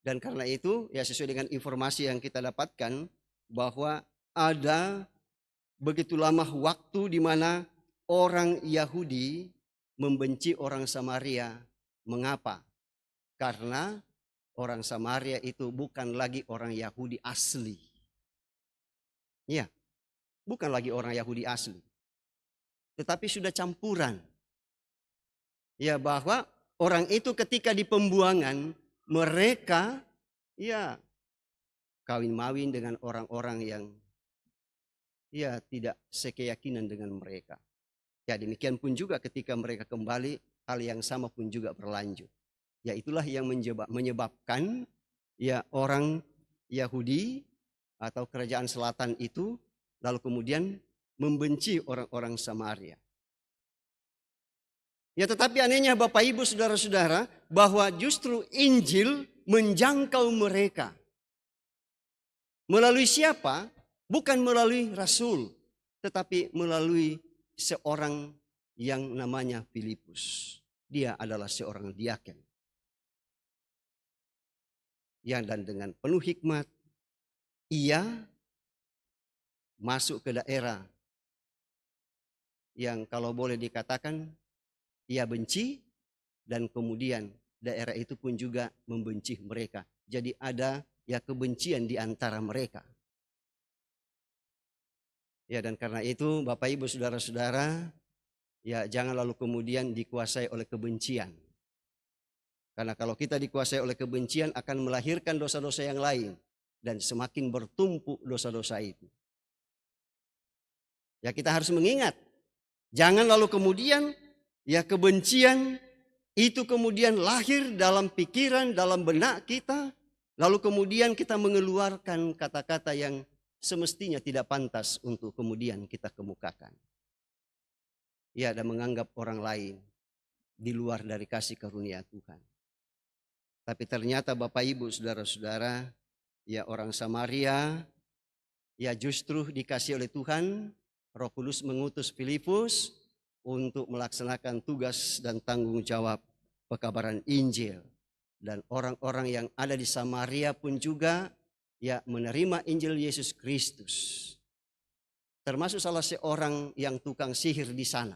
Dan karena itu ya sesuai dengan informasi yang kita dapatkan bahwa ada begitu lama waktu di mana orang Yahudi membenci orang Samaria. Mengapa? Karena orang Samaria itu bukan lagi orang Yahudi asli. Ya. Bukan lagi orang Yahudi asli. tetapi sudah campuran. Ya, bahwa orang itu ketika di pembuangan mereka ya kawin-mawin dengan orang-orang yang ya tidak sekeyakinan dengan mereka. Ya, demikian pun juga ketika mereka kembali, hal yang sama pun juga berlanjut. Ya, itulah yang menyebabkan ya orang Yahudi atau kerajaan selatan itu lalu kemudian membenci orang-orang Samaria. Ya, tetapi anehnya Bapak Ibu Saudara-saudara, bahwa justru Injil menjangkau mereka. Melalui siapa? Bukan melalui rasul, tetapi melalui seorang yang namanya Filipus. Dia adalah seorang diaken. Ya, dan dengan penuh hikmat, ia masuk ke daerah yang kalau boleh dikatakan ia benci, dan kemudian daerah itu pun juga membenci mereka. Jadi ada ya kebencian di antara mereka. Ya, dan karena itu Bapak Ibu Saudara-saudara, ya jangan lalu kemudian dikuasai oleh kebencian. Karena kalau kita dikuasai oleh kebencian akan melahirkan dosa-dosa yang lain. Dan semakin bertumpuk dosa-dosa itu. Ya, kita harus mengingat. Jangan lalu kemudian ya kebencian itu kemudian lahir dalam pikiran, dalam benak kita. Lalu kemudian kita mengeluarkan kata-kata yang semestinya tidak pantas untuk kemudian kita kemukakan. Ya, dan menganggap orang lain di luar dari kasih karunia Tuhan. Tapi ternyata Bapak Ibu Saudara-saudara, ya orang Samaria, ya justru dikasih oleh Tuhan, Roh Kudus mengutus Filipus untuk melaksanakan tugas dan tanggung jawab pekabaran Injil. Dan orang-orang yang ada di Samaria pun juga ya menerima Injil Yesus Kristus. Termasuk salah seorang yang tukang sihir di sana.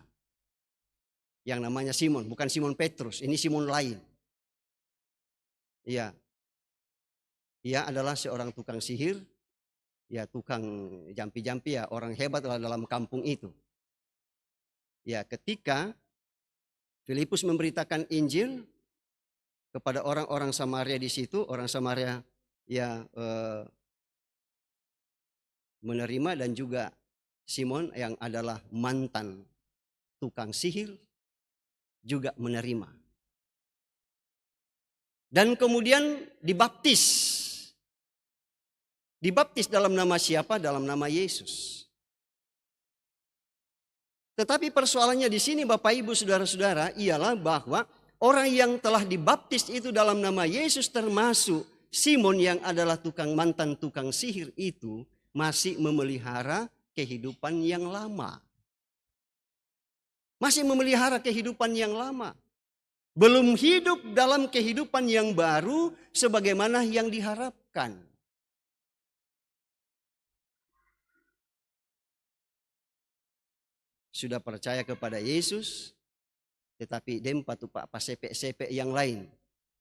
Yang namanya Simon, bukan Simon Petrus, ini Simon lain. Ya, ia adalah seorang tukang sihir, ya tukang jampi-jampi, ya orang hebat dalam kampung itu. Ya, ketika Filipus memberitakan Injil kepada orang-orang Samaria di situ, orang Samaria ya menerima, dan juga Simon yang adalah mantan tukang sihir juga menerima. Dan kemudian dibaptis. Dibaptis dalam nama siapa? Dalam nama Yesus. Tetapi persoalannya di sini Bapak Ibu Saudara-saudara ialah bahwa orang yang telah dibaptis itu dalam nama Yesus, termasuk Simon yang adalah mantan tukang sihir itu, masih memelihara kehidupan yang lama. Masih memelihara kehidupan yang lama. Belum hidup dalam kehidupan yang baru sebagaimana yang diharapkan. Sudah percaya kepada Yesus, tetapi dempa tu pak sepe-sepe yang lain.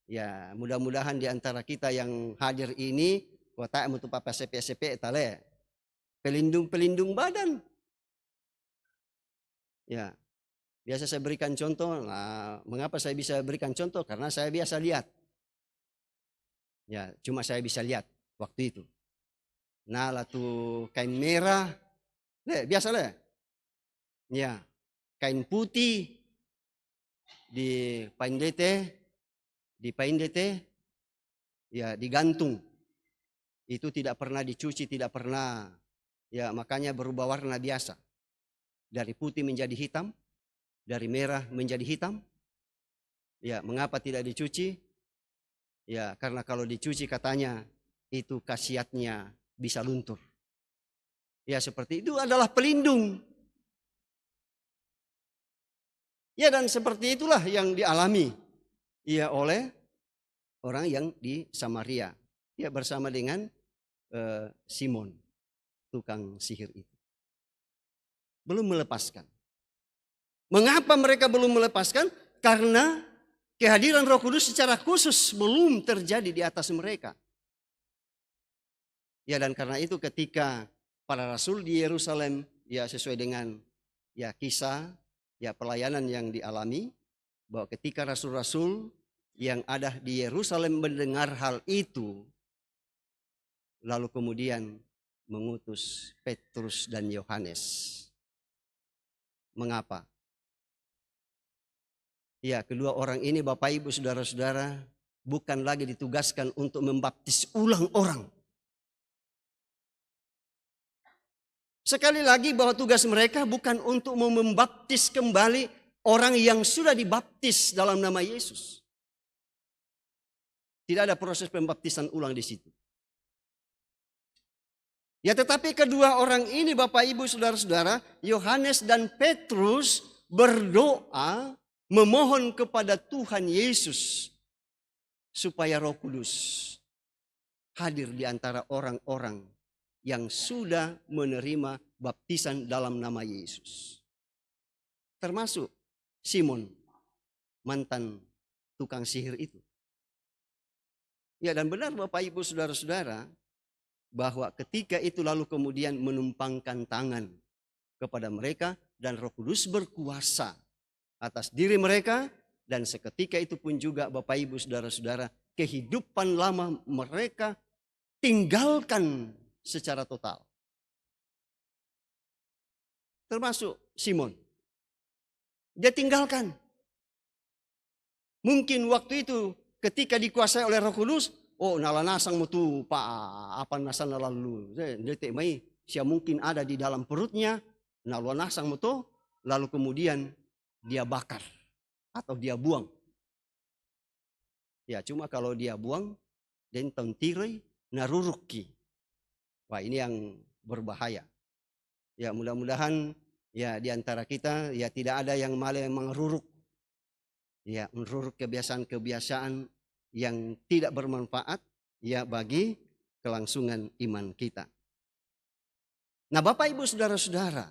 Ya, mudah-mudahan di antara kita yang hadir ini kota mutu papa sepe-sepe tale. Pelindung badan. Ya. Biasa saya berikan contoh. Nah, mengapa saya bisa berikan contoh? Karena saya biasa lihat. Ya, cuma saya bisa lihat waktu itu. Nah, latu kain merah, biasa le. Ya, kain putih di paindete, ya digantung. Itu tidak pernah dicuci, tidak pernah, ya makanya berubah warna biasa. Dari putih menjadi hitam, dari merah menjadi hitam. Ya, mengapa tidak dicuci? Ya, karena kalau dicuci katanya itu khasiatnya bisa luntur. Ya, seperti itu adalah pelindung. Ya, dan seperti itulah yang dialami ya oleh orang yang di Samaria. Ya, bersama dengan Simon, tukang sihir itu. Belum melepaskan. Mengapa mereka belum melepaskan? Karena kehadiran Roh Kudus secara khusus belum terjadi di atas mereka. Ya, dan karena itu ketika para rasul di Yerusalem, ya sesuai dengan ya kisah ya pelayanan yang dialami, bahwa ketika rasul-rasul yang ada di Yerusalem mendengar hal itu, lalu kemudian mengutus Petrus dan Yohanes. Mengapa? Ya, kedua orang ini Bapak Ibu Saudara-saudara bukan lagi ditugaskan untuk membaptis ulang orang. Sekali lagi bahwa tugas mereka bukan untuk membaptis kembali orang yang sudah dibaptis dalam nama Yesus. Tidak ada proses pembaptisan ulang di situ. Ya, tetapi kedua orang ini Bapak Ibu Saudara-saudara, Yohanes dan Petrus berdoa memohon kepada Tuhan Yesus supaya Roh Kudus hadir di antara orang-orang yang sudah menerima baptisan dalam nama Yesus. Termasuk Simon, mantan tukang sihir itu. Ya, dan benar Bapak Ibu Saudara-saudara, bahwa ketika itu lalu kemudian menumpangkan tangan kepada mereka dan Roh Kudus berkuasa atas diri mereka, dan seketika itu pun juga Bapak Ibu Saudara-saudara, kehidupan lama mereka tinggalkan secara total. Termasuk Simon. Dia tinggalkan. Mungkin waktu itu ketika dikuasai oleh Roh Kudus, oh nala nasang mo tu pa apa nasan lalu. Detik mai sia mungkin ada di dalam perutnya, nala nasang mo tu, lalu kemudian dia bakar atau dia buang. Ya, cuma kalau dia buang dan tontirai naruruki. Wah, ini yang berbahaya. Ya, mudah-mudahan ya di antara kita ya tidak ada yang malah mengeruruk. Ya, mengeruruk kebiasaan-kebiasaan yang tidak bermanfaat ya bagi kelangsungan iman kita. Nah, Bapak Ibu Saudara-saudara,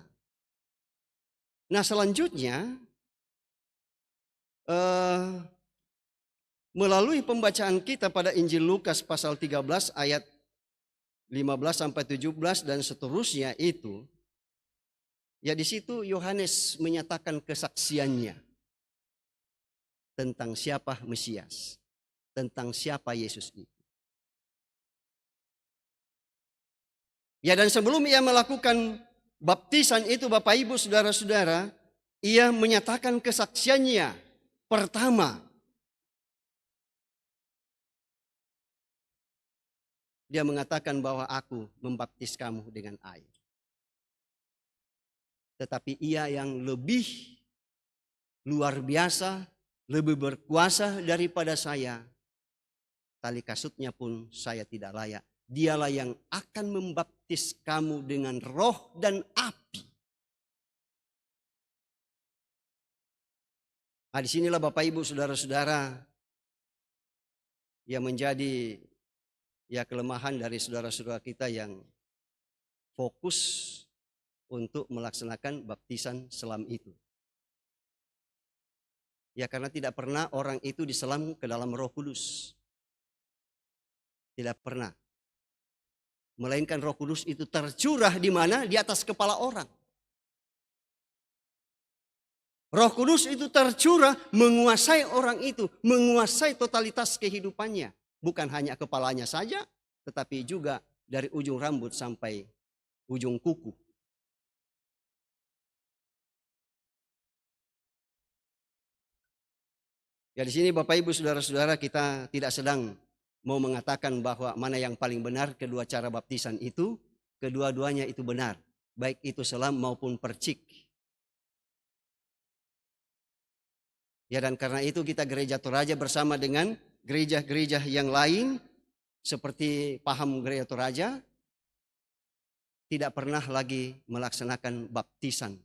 nah selanjutnya melalui pembacaan kita pada Injil Lukas pasal 13 ayat 15 sampai 17 dan seterusnya itu, ya di situ Yohanes menyatakan kesaksiannya tentang siapa Mesias, tentang siapa Yesus itu. Ya, dan sebelum ia melakukan baptisan itu Bapak Ibu Saudara-saudara, ia menyatakan kesaksiannya. Pertama, dia mengatakan bahwa aku membaptis kamu dengan air. Tetapi ia yang lebih luar biasa, lebih berkuasa daripada saya, tali kasutnya pun saya tidak layak. Dialah yang akan membaptis kamu dengan roh dan api. Nah, disinilah Bapak Ibu Saudara-saudara yang menjadi ya kelemahan dari saudara-saudara kita yang fokus untuk melaksanakan baptisan selam itu. Ya, karena tidak pernah orang itu diselam ke dalam Roh Kudus. Tidak pernah. Melainkan Roh Kudus itu tercurah di mana? Di atas kepala orang. Roh Kudus itu tercurah menguasai orang itu, menguasai totalitas kehidupannya. Bukan hanya kepalanya saja, tetapi juga dari ujung rambut sampai ujung kuku. Ya, di sini Bapak Ibu Saudara-saudara, kita tidak sedang mau mengatakan bahwa mana yang paling benar kedua cara baptisan itu. Kedua-duanya itu benar, baik itu selam maupun percik. Ya, dan karena itu kita Gereja Toraja bersama dengan gereja-gereja yang lain seperti paham Gereja Toraja tidak pernah lagi melaksanakan baptisan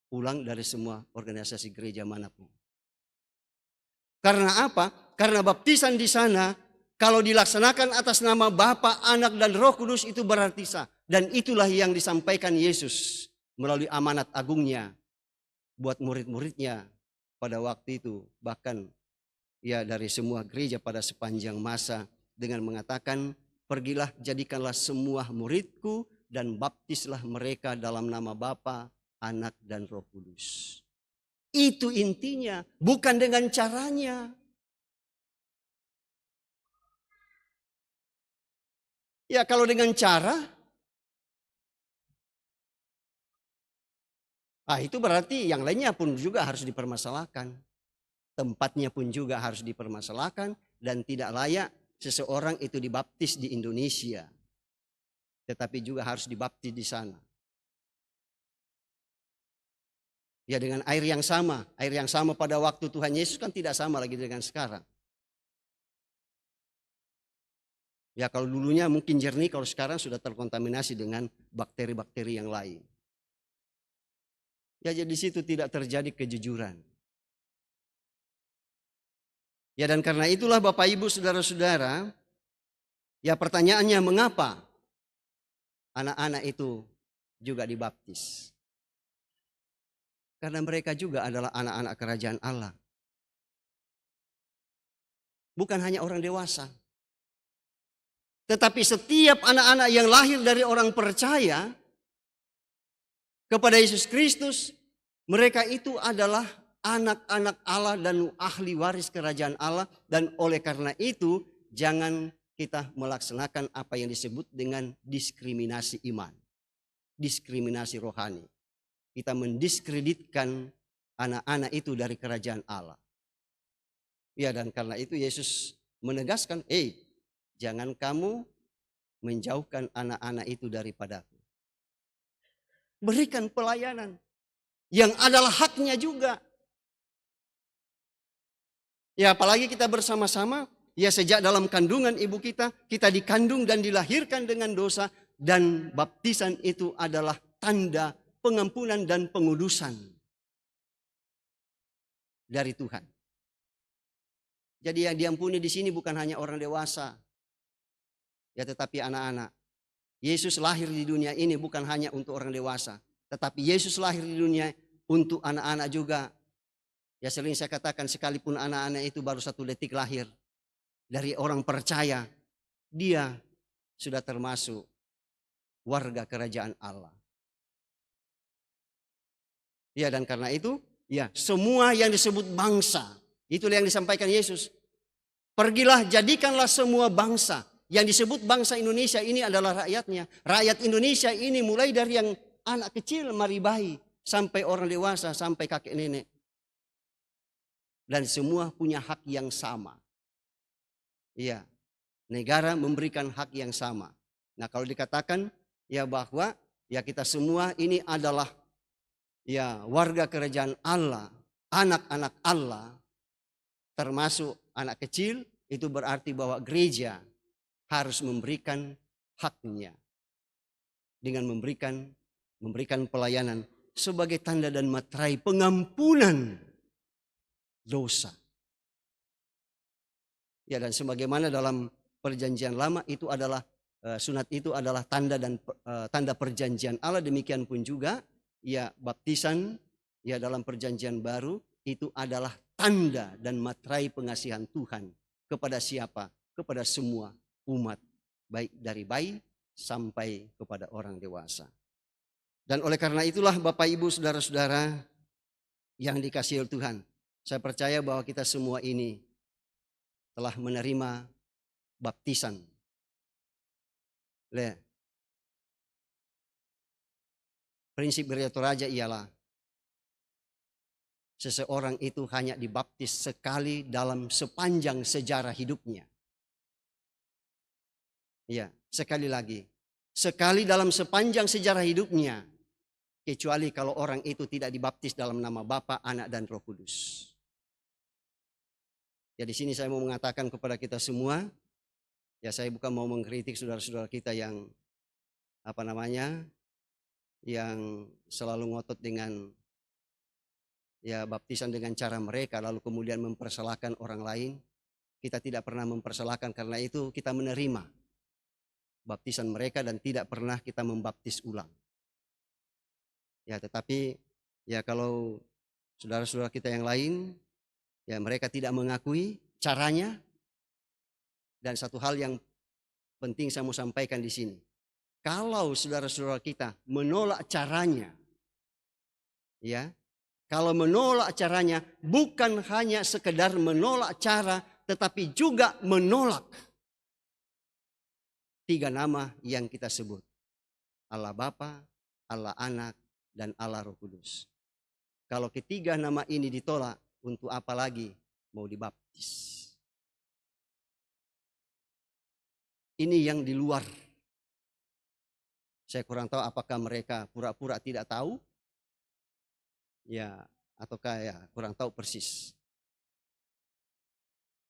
ulang dari semua organisasi gereja manapun. Karena apa? Karena baptisan di sana kalau dilaksanakan atas nama Bapa, Anak, dan Roh Kudus itu berarti sah. Dan itulah yang disampaikan Yesus melalui amanat agungnya buat murid-muridnya pada waktu itu. Bahkan ya dari semua gereja pada sepanjang masa dengan mengatakan, pergilah jadikanlah semua muridku dan baptislah mereka dalam nama Bapa, Anak, dan Roh Kudus. Itu intinya, bukan dengan caranya. Ya kalau dengan cara, itu berarti yang lainnya pun juga harus dipermasalahkan. Tempatnya pun juga harus dipermasalahkan dan tidak layak seseorang itu dibaptis di Indonesia. Tetapi juga harus dibaptis di sana. Ya dengan air yang sama pada waktu Tuhan Yesus kan tidak sama lagi dengan sekarang. Ya kalau dulunya mungkin jernih, kalau sekarang sudah terkontaminasi dengan bakteri-bakteri yang lain. Ya jadi di situ tidak terjadi kejujuran. Ya dan karena itulah Bapak Ibu Saudara-saudara, ya pertanyaannya mengapa anak-anak itu juga dibaptis? Karena mereka juga adalah anak-anak kerajaan Allah. Bukan hanya orang dewasa. Tetapi setiap anak-anak yang lahir dari orang percaya kepada Yesus Kristus, mereka itu adalah anak-anak Allah dan ahli waris kerajaan Allah. Dan oleh karena itu jangan kita melaksanakan apa yang disebut dengan diskriminasi iman. Diskriminasi rohani. Kita mendiskreditkan anak-anak itu dari kerajaan Allah. Ya dan karena itu Yesus menegaskan, jangan kamu menjauhkan anak-anak itu daripadaku. Berikan pelayanan yang adalah haknya juga. Ya apalagi kita bersama-sama, ya sejak dalam kandungan ibu kita dikandung dan dilahirkan dengan dosa. Dan baptisan itu adalah tanda pengampunan dan pengudusan dari Tuhan. Jadi yang diampuni di sini bukan hanya orang dewasa, ya tetapi anak-anak. Yesus lahir di dunia ini bukan hanya untuk orang dewasa, tetapi Yesus lahir di dunia untuk anak-anak juga. Ya sering saya katakan, sekalipun anak-anak itu baru 1 detik lahir dari orang percaya, dia sudah termasuk warga kerajaan Allah. Ya dan karena itu, ya semua yang disebut bangsa, itulah yang disampaikan Yesus. Pergilah jadikanlah semua bangsa. Yang disebut bangsa Indonesia ini adalah rakyatnya. Rakyat Indonesia ini mulai dari yang anak kecil, mari bayi, sampai orang dewasa, sampai kakek nenek. Dan semua punya hak yang sama. Iya, negara memberikan hak yang sama. Nah kalau dikatakan ya bahwa ya kita semua ini adalah ya warga kerajaan Allah, anak-anak Allah, termasuk anak kecil, itu berarti bahwa gereja harus memberikan haknya dengan memberikan pelayanan sebagai tanda dan materai pengampunan dosa. Ya dan sebagaimana dalam perjanjian lama itu adalah sunat itu adalah tanda dan tanda perjanjian Allah, demikian pun juga ya baptisan ya dalam perjanjian baru itu adalah tanda dan materai pengasihan Tuhan kepada siapa? Kepada semua umat, baik dari bayi sampai kepada orang dewasa. Dan oleh karena itulah Bapak Ibu Saudara-saudara yang dikasihi Tuhan, saya percaya bahwa kita semua ini telah menerima baptisan. Prinsip gereja Toraja ialah seseorang itu hanya dibaptis sekali dalam sepanjang sejarah hidupnya. Ya, sekali lagi. Sekali dalam sepanjang sejarah hidupnya. Kecuali kalau orang itu tidak dibaptis dalam nama Bapa, Anak, dan Roh Kudus. Ya di sini saya mau mengatakan kepada kita semua, ya saya bukan mau mengkritik saudara-saudara kita yang yang selalu ngotot dengan ya baptisan dengan cara mereka lalu kemudian mempersalahkan orang lain. Kita tidak pernah mempersalahkan, karena itu kita menerima baptisan mereka dan tidak pernah kita membaptis ulang. Ya tetapi ya kalau saudara-saudara kita yang lain ya mereka tidak mengakui caranya, dan satu hal yang penting saya mau sampaikan di sini. Kalau saudara-saudara kita menolak caranya, Ya. Kalau menolak caranya bukan hanya sekedar menolak cara, tetapi juga menolak 3 nama yang kita sebut. Allah Bapa, Allah Anak, dan Allah Roh Kudus. Kalau ketiga nama ini ditolak, untuk apa lagi mau dibaptis? Ini yang di luar. Saya kurang tahu apakah mereka pura-pura tidak tahu, ya, ataukah ya kurang tahu persis.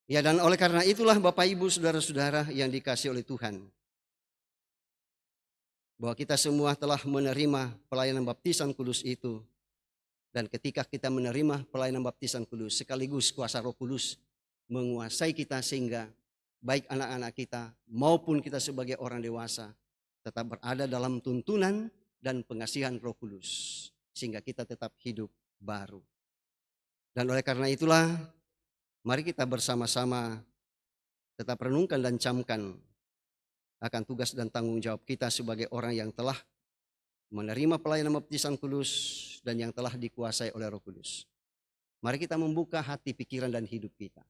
Ya, dan oleh karena itulah Bapak Ibu saudara-saudara yang dikasihi oleh Tuhan, bahwa kita semua telah menerima pelayanan baptisan kudus itu. Dan ketika kita menerima pelayanan baptisan kudus, sekaligus kuasa Roh Kudus menguasai kita, sehingga baik anak-anak kita maupun kita sebagai orang dewasa tetap berada dalam tuntunan dan pengasihan Roh Kudus, sehingga kita tetap hidup baru. Dan oleh karena itulah, mari kita bersama-sama tetap renungkan dan camkan akan tugas dan tanggung jawab kita sebagai orang yang telah menerima pelayanan baptisan kudus dan yang telah dikuasai oleh Roh Kudus. Mari kita membuka hati, pikiran, dan hidup kita.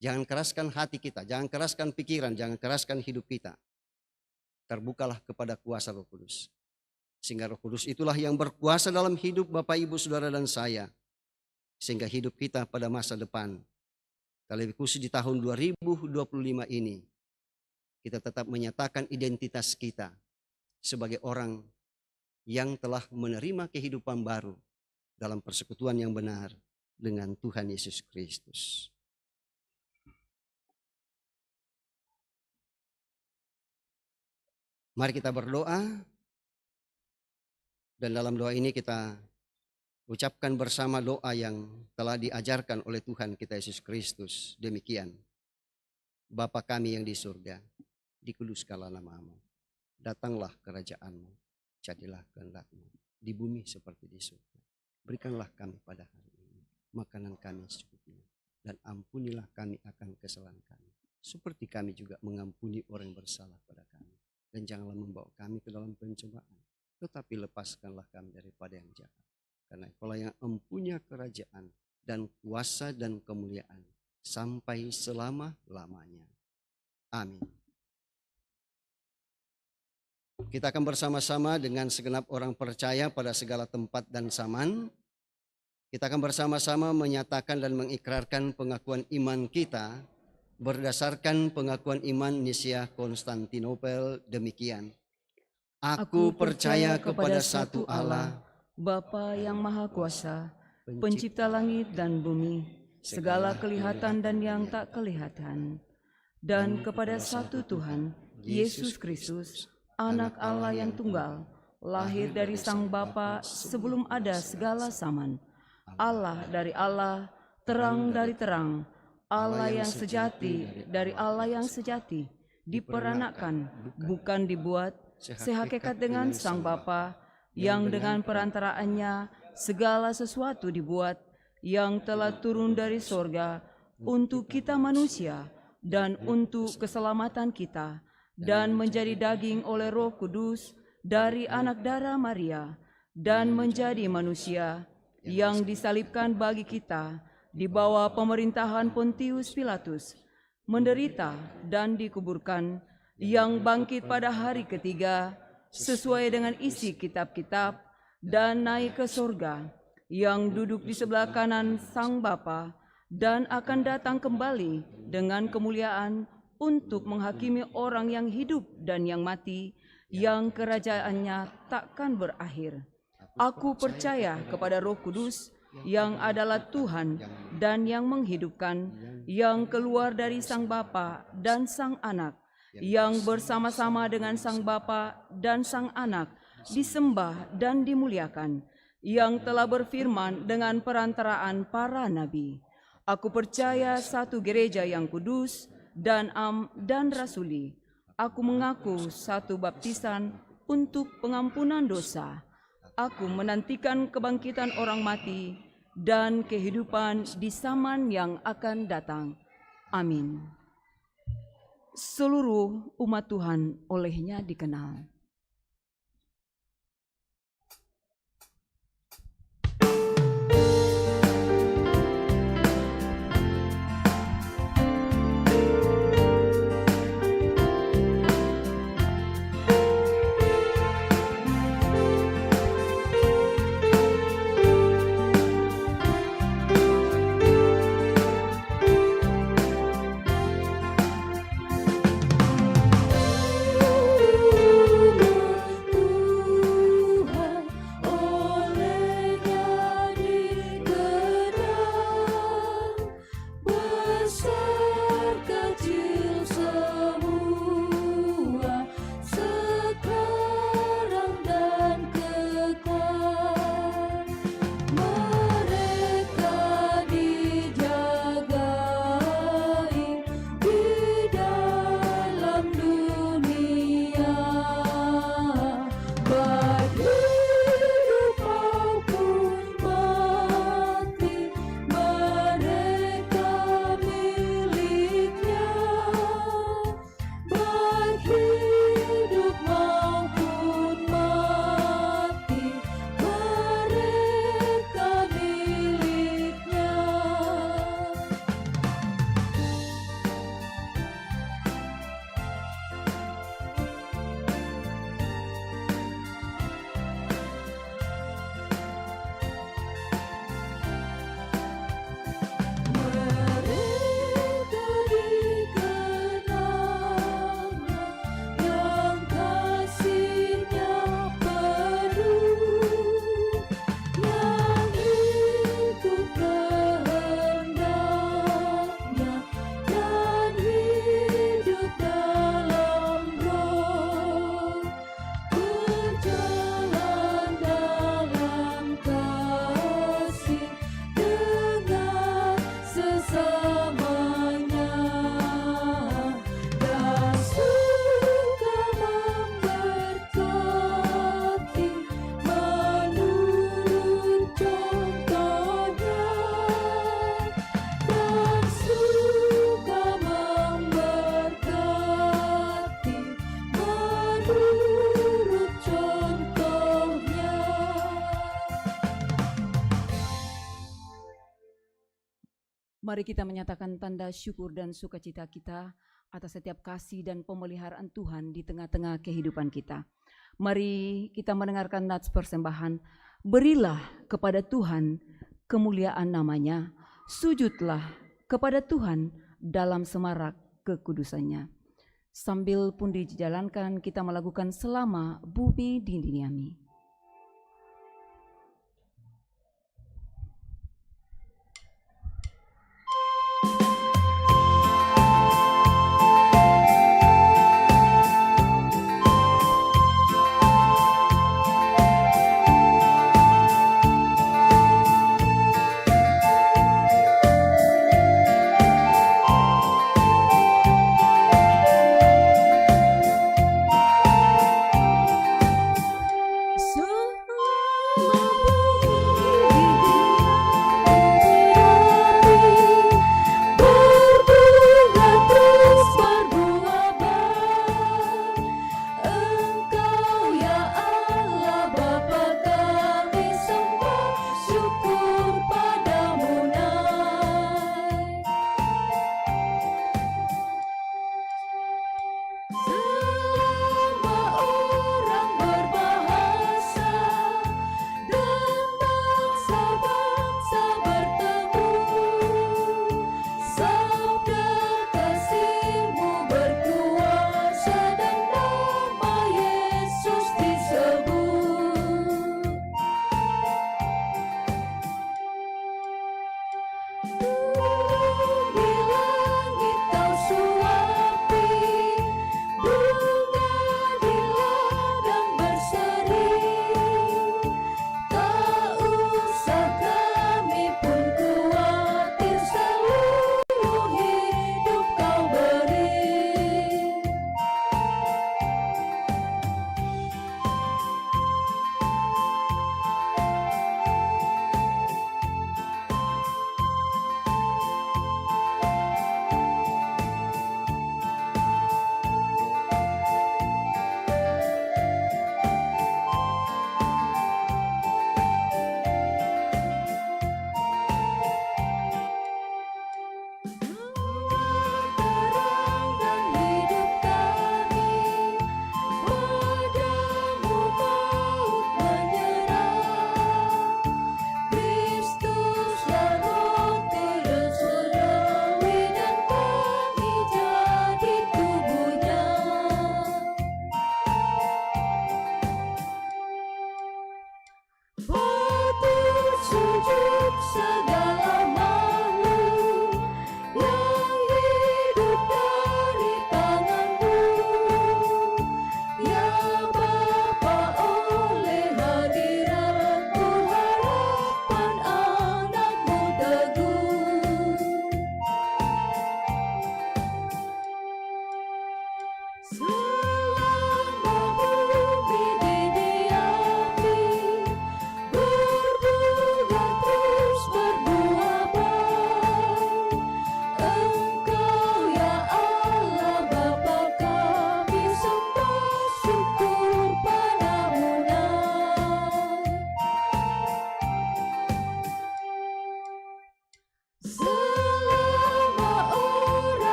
Jangan keraskan hati kita, jangan keraskan pikiran, jangan keraskan hidup kita. Terbukalah kepada kuasa Roh Kudus. Sehingga Roh Kudus itulah yang berkuasa dalam hidup Bapak, Ibu, Saudara, dan saya. Sehingga hidup kita pada masa depan, terlebih khusus di tahun 2025 ini, kita tetap menyatakan identitas kita sebagai orang yang telah menerima kehidupan baru dalam persekutuan yang benar dengan Tuhan Yesus Kristus. Mari kita berdoa, dan dalam doa ini kita ucapkan bersama doa yang telah diajarkan oleh Tuhan kita Yesus Kristus. Demikian, Bapa kami yang di surga, dikuduskanlah nama-Mu, datanglah kerajaan-Mu, jadilah kehendak-Mu di bumi seperti di surga. Berikanlah kami pada hari ini makanan kami secukupnya, dan ampunilah kami akan kesalahan kami, seperti kami juga mengampuni orang yang bersalah pada kami. Dan janganlah membawa kami ke dalam pencobaan, tetapi lepaskanlah kami daripada yang jahat. Karena Kaulah yang mempunyai kerajaan dan kuasa dan kemuliaan sampai selama-lamanya. Amin. Kita akan bersama-sama dengan segenap orang percaya pada segala tempat dan zaman. Kita akan bersama-sama menyatakan dan mengikrarkan pengakuan iman kita berdasarkan pengakuan iman Nisia Konstantinopel demikian. Aku percaya kepada satu Allah, Bapa yang Maha Kuasa, Pencipta langit dan bumi, segala kelihatan dan yang tak kelihatan, dan kepada satu Tuhan, Yesus Kristus, Anak Allah yang tunggal, lahir dari Sang Bapa sebelum ada segala zaman, Allah dari Allah, terang dari terang, Allah yang sejati dari Allah yang sejati, diperanakan, bukan dibuat, sehakikat dengan Sang Bapa, yang dengan perantaraannya segala sesuatu dibuat, yang telah turun dari sorga untuk kita manusia dan untuk keselamatan kita, dan menjadi daging oleh Roh Kudus dari anak darah Maria, dan menjadi manusia, yang disalibkan bagi kita di bawah pemerintahan Pontius Pilatus, menderita dan dikuburkan, yang bangkit pada hari ketiga sesuai dengan isi kitab-kitab, dan naik ke sorga, yang duduk di sebelah kanan Sang Bapa, dan akan datang kembali dengan kemuliaan untuk menghakimi orang yang hidup dan yang mati, yang kerajaannya takkan berakhir. Aku percaya kepada Roh Kudus, yang adalah Tuhan dan yang menghidupkan, yang keluar dari Sang Bapa dan Sang Anak, yang bersama-sama dengan Sang Bapa dan Sang Anak disembah dan dimuliakan, yang telah berfirman dengan perantaraan para nabi. Aku percaya satu gereja yang kudus dan am dan rasuli. Aku mengaku satu baptisan untuk pengampunan dosa. Aku menantikan kebangkitan orang mati dan kehidupan di zaman yang akan datang. Amin. Seluruh umat Tuhan olehnya dikenal. Mari kita menyatakan tanda syukur dan sukacita kita atas setiap kasih dan pemeliharaan Tuhan di tengah-tengah kehidupan kita. Mari kita mendengarkan nats persembahan. Berilah kepada Tuhan kemuliaan namanya, sujudlah kepada Tuhan dalam semarak kekudusannya. Sambil pun dijalankan, kita melakukan selama bumi diniami.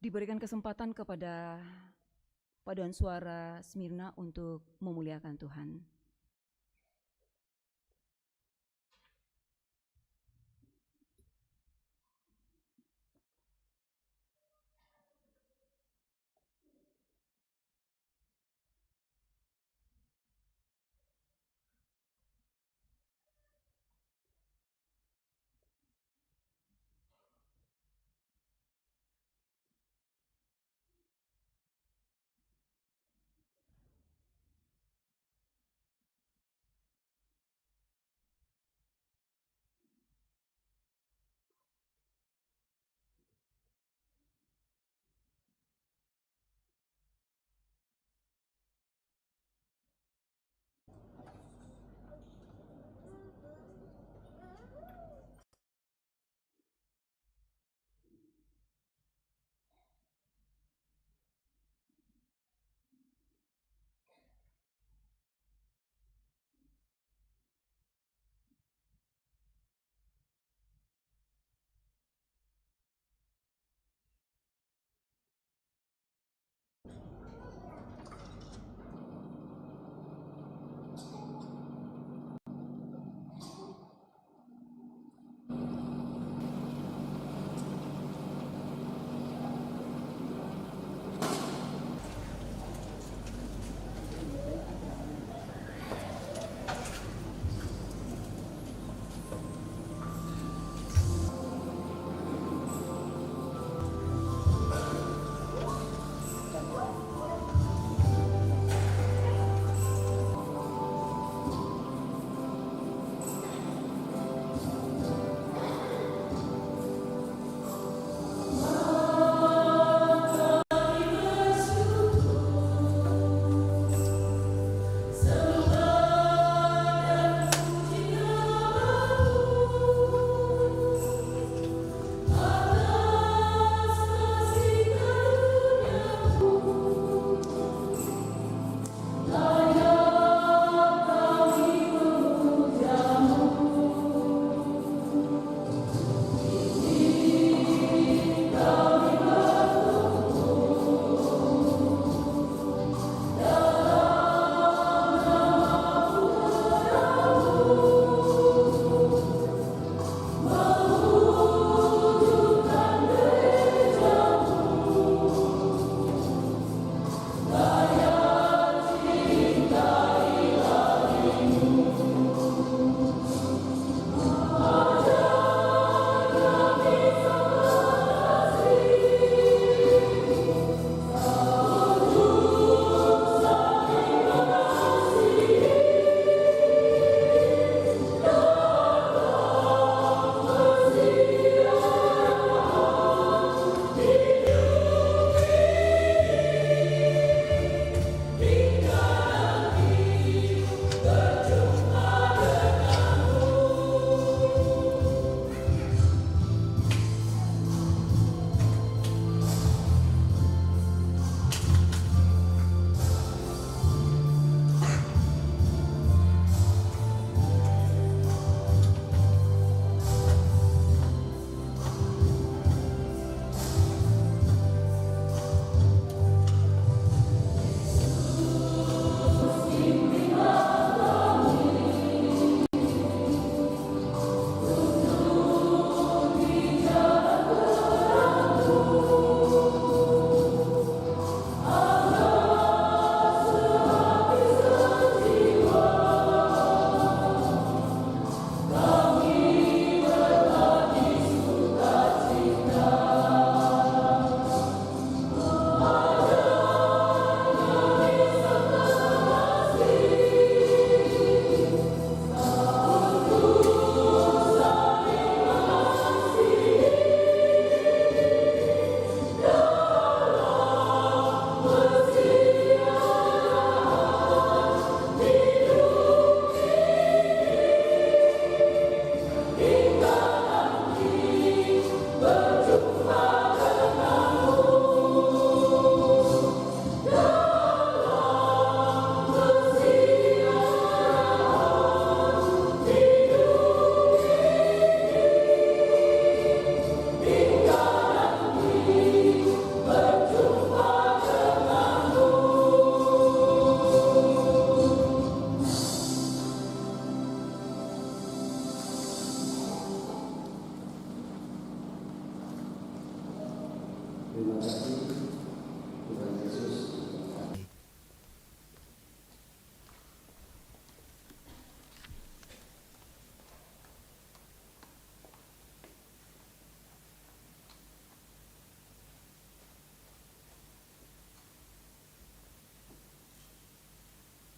Diberikan kesempatan kepada paduan suara Smyrna untuk memuliakan Tuhan.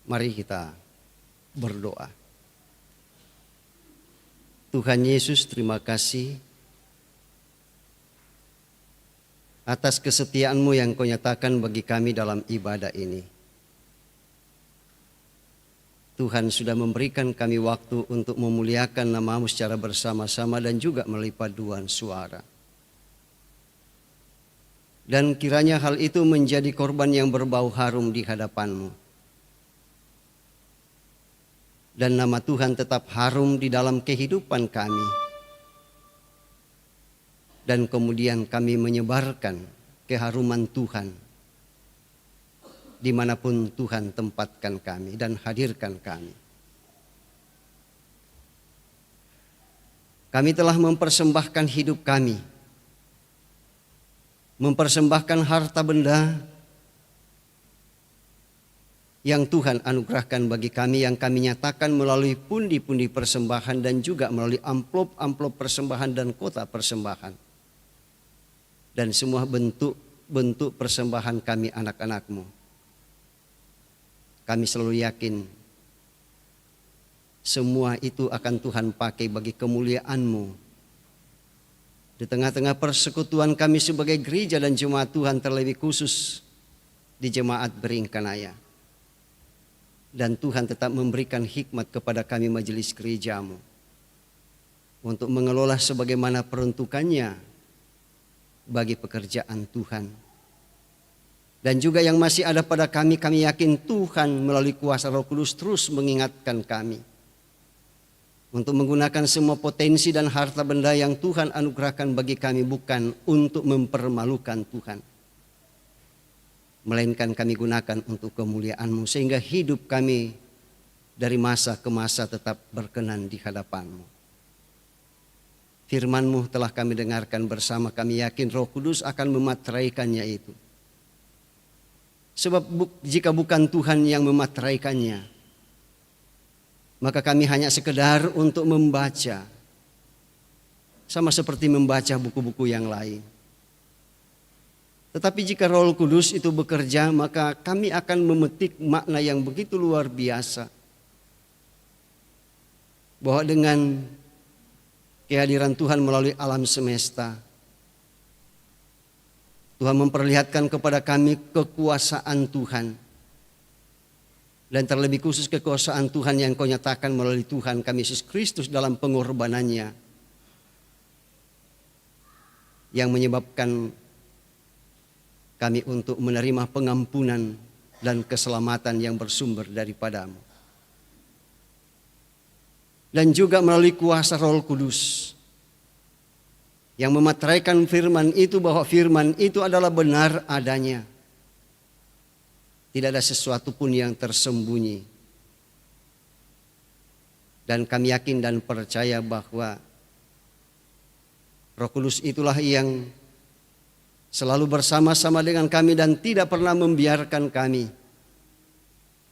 Mari kita berdoa. Tuhan Yesus, terima kasih atas kesetiaan-Mu yang Kau nyatakan bagi kami dalam ibadah ini. Tuhan sudah memberikan kami waktu untuk memuliakan nama-Mu secara bersama-sama dan juga melalui paduan suara. Dan kiranya hal itu menjadi korban yang berbau harum di hadapan-Mu. Dan nama Tuhan tetap harum di dalam kehidupan kami. Dan kemudian kami menyebarkan keharuman Tuhan dimanapun Tuhan tempatkan kami dan hadirkan kami. Kami telah mempersembahkan hidup kami, mempersembahkan harta benda yang Tuhan anugerahkan bagi kami, yang kami nyatakan melalui pundi-pundi persembahan dan juga melalui amplop-amplop persembahan dan kotak persembahan. Dan semua bentuk persembahan kami anak-anak-Mu. Kami selalu yakin semua itu akan Tuhan pakai bagi kemuliaan-Mu. Di tengah-tengah persekutuan kami sebagai gereja dan jemaat Tuhan, terlebih khusus di jemaat Beringkanaya. Dan Tuhan tetap memberikan hikmat kepada kami majelis gereja-Mu untuk mengelola sebagaimana peruntukannya bagi pekerjaan Tuhan. Dan juga yang masih ada pada kami yakin Tuhan melalui kuasa Roh Kudus terus mengingatkan kami untuk menggunakan semua potensi dan harta benda yang Tuhan anugerahkan bagi kami bukan untuk mempermalukan Tuhan, melainkan kami gunakan untuk kemuliaan-Mu, sehingga hidup kami dari masa ke masa tetap berkenan di hadapan-Mu. Firman-Mu telah kami dengarkan bersama, kami yakin Roh Kudus akan memateraikannya itu. Sebab jika bukan Tuhan yang memateraikannya, maka kami hanya sekedar untuk membaca, sama seperti membaca buku-buku yang lain. Tetapi jika Roh Kudus itu bekerja, maka kami akan memetik makna yang begitu luar biasa. Bahwa dengan kehadiran Tuhan melalui alam semesta, Tuhan memperlihatkan kepada kami kekuasaan Tuhan. Dan terlebih khusus kekuasaan Tuhan yang Kau nyatakan melalui Tuhan kami Yesus Kristus dalam pengorbanannya, yang menyebabkan kami untuk menerima pengampunan dan keselamatan yang bersumber daripada-Mu. Dan juga melalui kuasa Roh Kudus yang memateraikan firman itu, bahwa firman itu adalah benar adanya. Tidak ada sesuatu pun yang tersembunyi. Dan kami yakin dan percaya bahwa Roh Kudus itulah yang selalu bersama-sama dengan kami dan tidak pernah membiarkan kami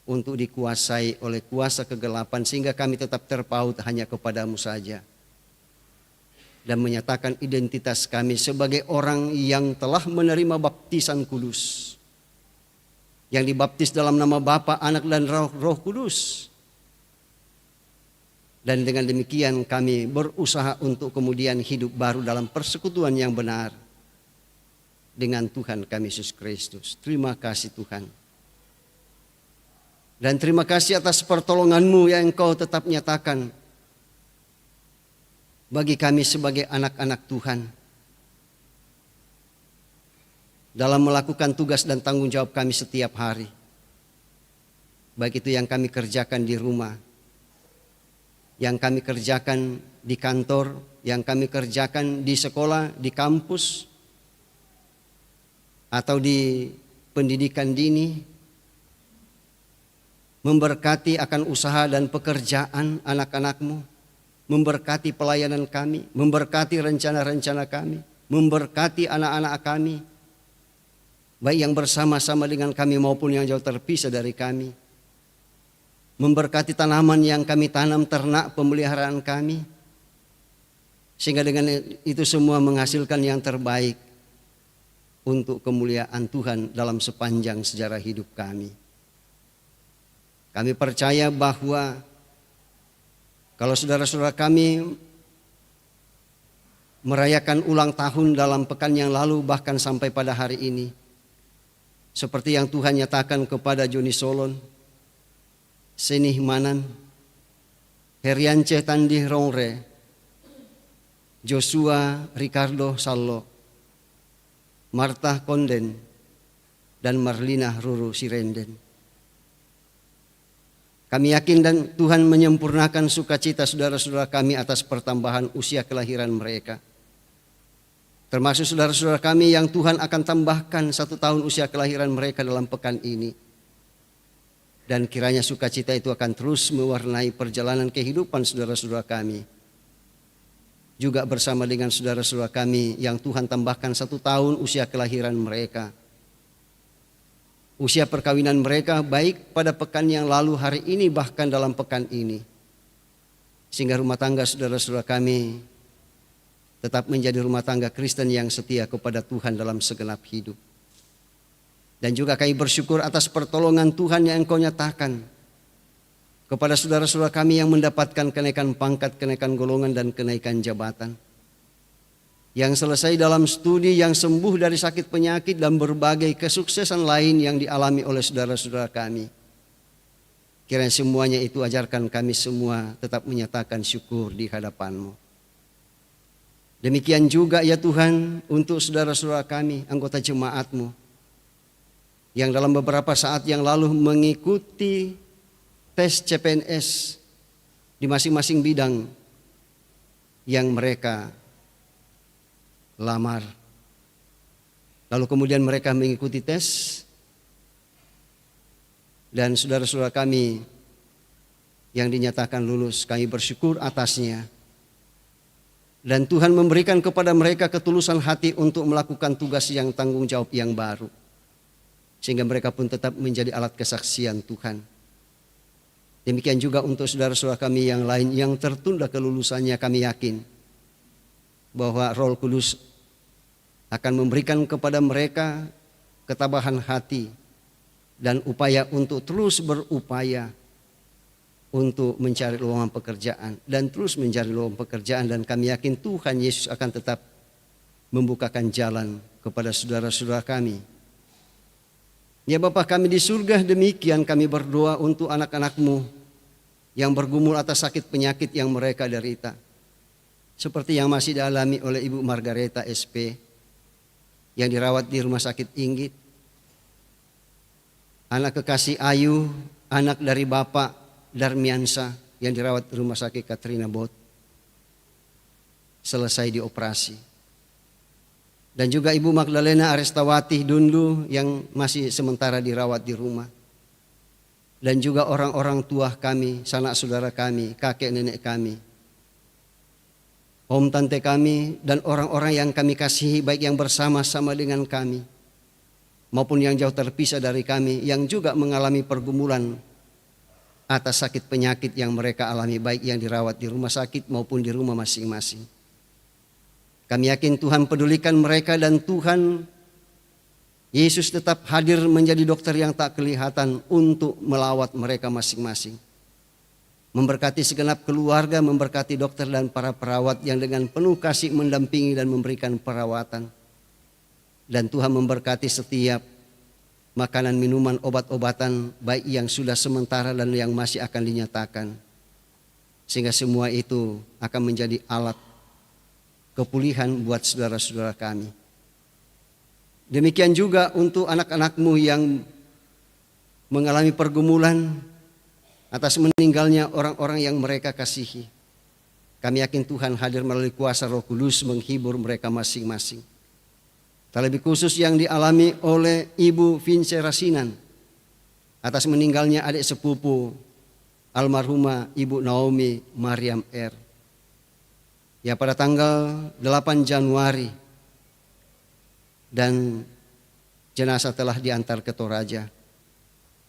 untuk dikuasai oleh kuasa kegelapan, sehingga kami tetap terpaut hanya kepada-Mu saja. Dan menyatakan identitas kami sebagai orang yang telah menerima baptisan kudus, yang dibaptis dalam nama Bapa, Anak dan Roh Kudus. Dan dengan demikian kami berusaha untuk kemudian hidup baru dalam persekutuan yang benar dengan Tuhan kami Yesus Kristus. Terima kasih Tuhan. Dan terima kasih atas pertolongan-Mu yang Engkau tetap nyatakan bagi kami sebagai anak-anak Tuhan dalam melakukan tugas dan tanggung jawab kami setiap hari. Baik itu yang kami kerjakan di rumah, yang kami kerjakan di kantor, yang kami kerjakan di sekolah, di kampus, atau di pendidikan dini. Memberkati akan usaha dan pekerjaan anak-anak-Mu, memberkati pelayanan kami, memberkati rencana-rencana kami, memberkati anak-anak kami, baik yang bersama-sama dengan kami maupun yang jauh terpisah dari kami. Memberkati tanaman yang kami tanam, ternak pemeliharaan kami, sehingga dengan itu semua menghasilkan yang terbaik untuk kemuliaan Tuhan dalam sepanjang sejarah hidup kami. Kami percaya bahwa kalau saudara-saudara kami merayakan ulang tahun dalam pekan yang lalu bahkan sampai pada hari ini, seperti yang Tuhan nyatakan kepada Joni Solon, Senih Manan, Heriance Tandih Rongre, Joshua Ricardo Sallo, Marta Konden, dan Marlina Ruru Sirenden. Kami yakin dan Tuhan menyempurnakan sukacita saudara-saudara kami atas pertambahan usia kelahiran mereka. Termasuk saudara-saudara kami yang Tuhan akan tambahkan 1 tahun usia kelahiran mereka dalam pekan ini. Dan kiranya sukacita itu akan terus mewarnai perjalanan kehidupan saudara-saudara kami. Juga bersama dengan saudara-saudara kami yang Tuhan tambahkan 1 tahun usia kelahiran mereka. Usia perkawinan mereka baik pada pekan yang lalu, hari ini, bahkan dalam pekan ini. Sehingga rumah tangga saudara-saudara kami tetap menjadi rumah tangga Kristen yang setia kepada Tuhan dalam segenap hidup. Dan juga kami bersyukur atas pertolongan Tuhan yang Engkau nyatakan kepada saudara-saudara kami yang mendapatkan kenaikan pangkat, kenaikan golongan, dan kenaikan jabatan. Yang selesai dalam studi, yang sembuh dari sakit penyakit, dan berbagai kesuksesan lain yang dialami oleh saudara-saudara kami. Kiranya semuanya itu ajarkan kami semua tetap menyatakan syukur di hadapan-Mu. Demikian juga ya Tuhan untuk saudara-saudara kami, anggota jemaat-Mu, yang dalam beberapa saat yang lalu mengikuti tes CPNS di masing-masing bidang yang mereka lamar. Lalu kemudian mereka mengikuti tes, dan saudara-saudara kami yang dinyatakan lulus, kami bersyukur atasnya. Dan Tuhan memberikan kepada mereka ketulusan hati untuk melakukan tugas yang tanggung jawab yang baru. Sehingga mereka pun tetap menjadi alat kesaksian Tuhan. Demikian juga untuk saudara-saudara kami yang lain yang tertunda kelulusannya, kami yakin bahwa Roh Kudus akan memberikan kepada mereka ketabahan hati dan upaya untuk terus berupaya untuk mencari lowongan pekerjaan dan terus mencari lowongan pekerjaan, dan kami yakin Tuhan Yesus akan tetap membukakan jalan kepada saudara-saudara kami. Ya Bapa kami di surga, demikian kami berdoa untuk anak-anak-Mu yang bergumul atas sakit penyakit yang mereka derita. Seperti yang masih dialami oleh Ibu Margareta SP yang dirawat di Rumah Sakit Inggit. Anak kekasih Ayu, anak dari Bapak Darmiansa yang dirawat di Rumah Sakit Katrina Bot, selesai dioperasi. Dan juga Ibu Magdalena Arestawati Dundu yang masih sementara dirawat di rumah. Dan juga orang-orang tua kami, sanak saudara kami, kakek nenek kami, om tante kami, dan orang-orang yang kami kasihi, baik yang bersama-sama dengan kami maupun yang jauh terpisah dari kami, yang juga mengalami pergumulan atas sakit penyakit yang mereka alami, baik yang dirawat di rumah sakit maupun di rumah masing-masing. Kami yakin Tuhan pedulikan mereka, dan Tuhan Yesus tetap hadir menjadi dokter yang tak kelihatan untuk melawat mereka masing-masing. Memberkati segenap keluarga, memberkati dokter dan para perawat yang dengan penuh kasih mendampingi dan memberikan perawatan. Dan Tuhan memberkati setiap makanan, minuman, obat-obatan, baik yang sudah sementara dan yang masih akan dinyatakan. Sehingga semua itu akan menjadi alat kepulihan buat saudara-saudara kami. Demikian juga untuk anak-anak-Mu yang mengalami pergumulan atas meninggalnya orang-orang yang mereka kasihi. Kami yakin Tuhan hadir melalui kuasa Roh Kudus menghibur mereka masing-masing. Terlebih khusus yang dialami oleh Ibu Vince Rasinan atas meninggalnya adik sepupu almarhumah Ibu Naomi Mariam R. Ya pada tanggal 8 Januari, dan jenazah telah diantar ke Toraja.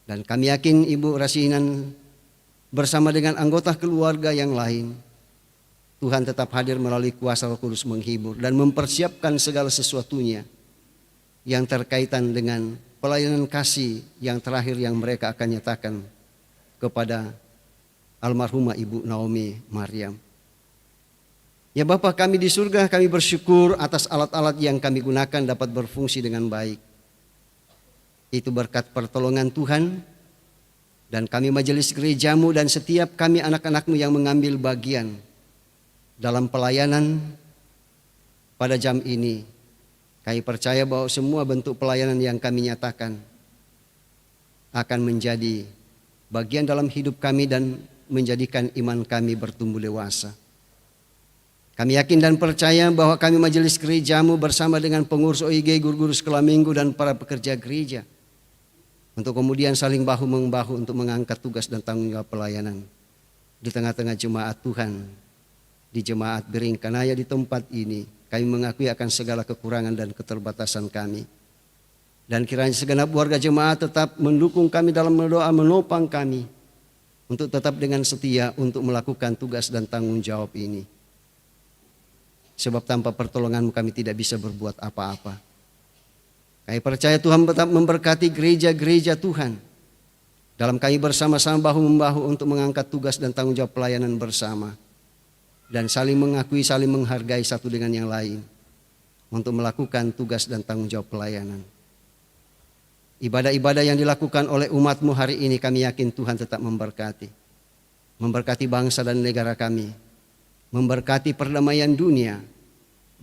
Dan kami yakin Ibu Rasinan bersama dengan anggota keluarga yang lain, Tuhan tetap hadir melalui kuasa Roh Kudus menghibur dan mempersiapkan segala sesuatunya yang terkaitan dengan pelayanan kasih yang terakhir yang mereka akan nyatakan kepada almarhumah Ibu Naomi Mariam. Ya Bapa kami di surga, kami bersyukur atas alat-alat yang kami gunakan dapat berfungsi dengan baik. Itu berkat pertolongan Tuhan, dan kami majelis gerejamu dan setiap kami anak-anakmu yang mengambil bagian dalam pelayanan pada jam ini. Kami percaya bahwa semua bentuk pelayanan yang kami nyatakan akan menjadi bagian dalam hidup kami dan menjadikan iman kami bertumbuh dewasa. Kami yakin dan percaya bahwa kami majelis gerejamu bersama dengan pengurus OIG, guru-guru sekolah minggu dan para pekerja gereja untuk kemudian saling bahu-membahu untuk mengangkat tugas dan tanggung jawab pelayanan di tengah-tengah jemaat Tuhan, di jemaat Beringkanaya di tempat ini. Kami mengakui akan segala kekurangan dan keterbatasan kami. Dan kiranya segenap warga jemaat tetap mendukung kami dalam berdoa, menopang kami untuk tetap dengan setia untuk melakukan tugas dan tanggung jawab ini. Sebab tanpa pertolongan-Mu kami tidak bisa berbuat apa-apa. Kami percaya Tuhan tetap memberkati gereja-gereja Tuhan dalam kami bersama-sama bahu-membahu untuk mengangkat tugas dan tanggung jawab pelayanan bersama. Dan saling mengakui, saling menghargai satu dengan yang lain untuk melakukan tugas dan tanggung jawab pelayanan. Ibadah-ibadah yang dilakukan oleh umat-Mu hari ini kami yakin Tuhan tetap memberkati. Memberkati bangsa dan negara kami. Memberkati perdamaian dunia.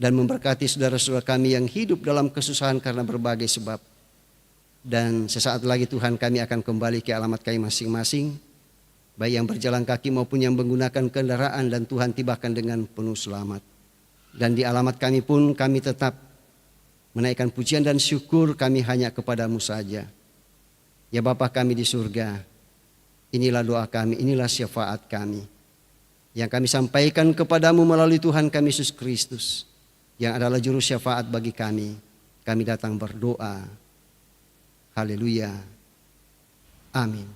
Dan memberkati saudara-saudara kami yang hidup dalam kesusahan karena berbagai sebab. Dan sesaat lagi Tuhan kami akan kembali ke alamat kami masing-masing. Baik yang berjalan kaki maupun yang menggunakan kendaraan, dan Tuhan tibakan dengan penuh selamat. Dan di alamat kami pun kami tetap menaikkan pujian dan syukur kami hanya kepadamu saja. Ya Bapa kami di surga, inilah doa kami, inilah syafaat kami yang kami sampaikan kepadamu melalui Tuhan kami Yesus Kristus, yang adalah juru syafaat bagi kami. Kami datang berdoa. Haleluya. Amin.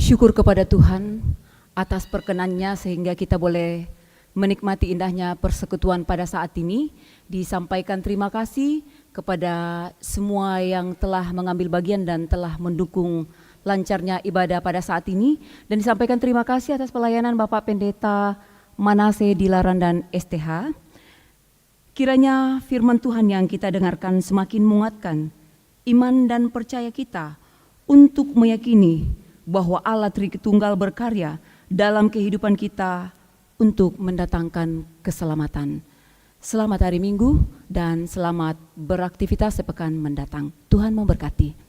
Syukur kepada Tuhan atas perkenannya sehingga kita boleh menikmati indahnya persekutuan pada saat ini. Disampaikan terima kasih kepada semua yang telah mengambil bagian dan telah mendukung lancarnya ibadah pada saat ini. Dan disampaikan terima kasih atas pelayanan Bapak Pendeta Manase Dilaran dan STH. Kiranya firman Tuhan yang kita dengarkan semakin menguatkan iman dan percaya kita untuk meyakini bahwa Allah Tritunggal berkarya dalam kehidupan kita untuk mendatangkan keselamatan. Selamat hari Minggu dan selamat beraktivitas sepekan mendatang. Tuhan memberkati.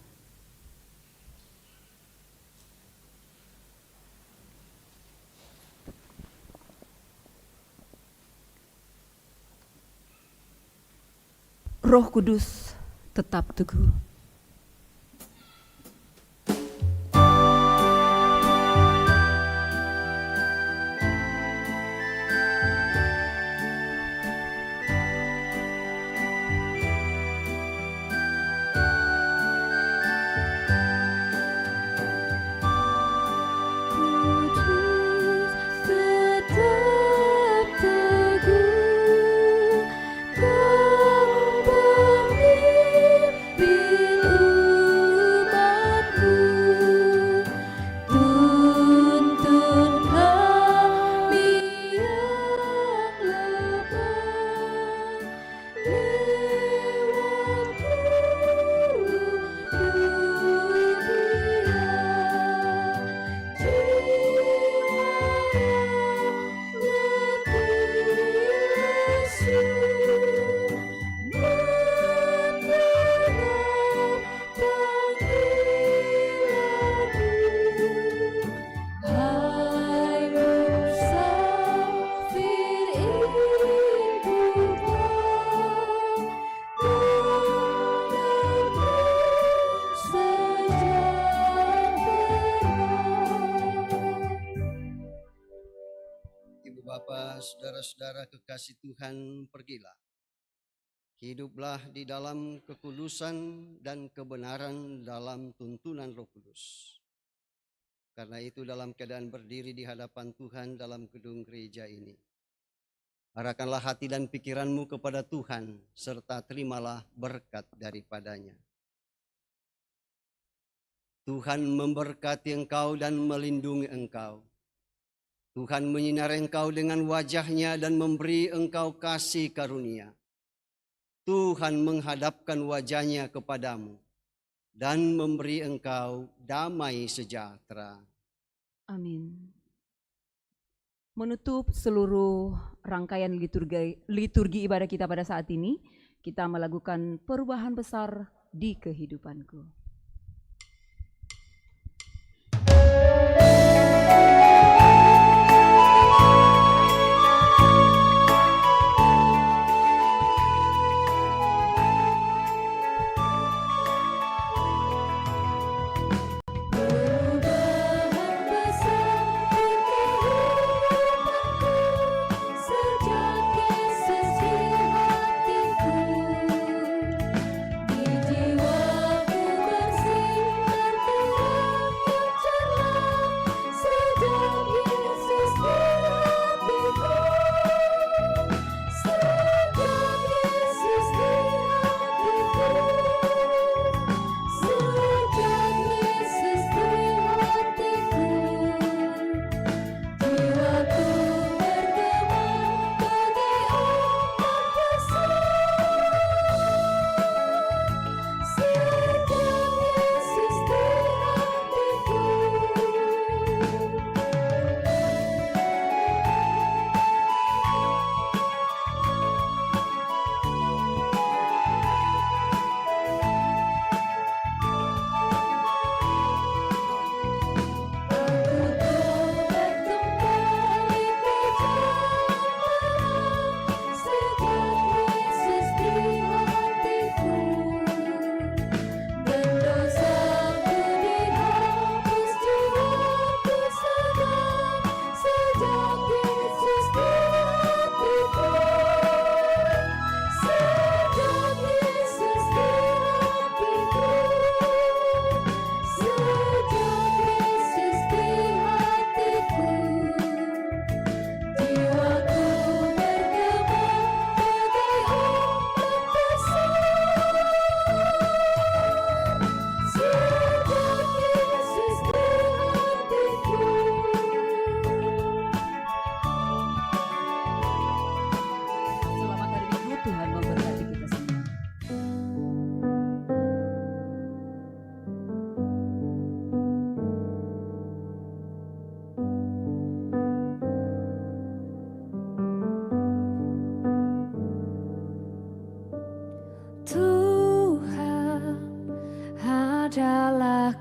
Roh Kudus tetap teguh. Saudara-saudara kekasih Tuhan, pergilah. Hiduplah di dalam kekudusan dan kebenaran dalam tuntunan Roh Kudus. Karena itu dalam keadaan berdiri di hadapan Tuhan dalam gedung gereja ini, Arahkanlah hati dan pikiranmu kepada Tuhan, serta terimalah berkat daripadanya. Tuhan memberkati engkau dan melindungi engkau. Tuhan menyinari engkau dengan wajah-Nya dan memberi engkau kasih karunia. Tuhan menghadapkan wajah-Nya kepadamu dan memberi engkau damai sejahtera. Amin. Menutup seluruh rangkaian liturgi ibadah kita pada saat ini, kita melakukan perubahan besar di kehidupanku. Selamat hari Minggu, Tuhan memberkati kita semua. Tuhan adalah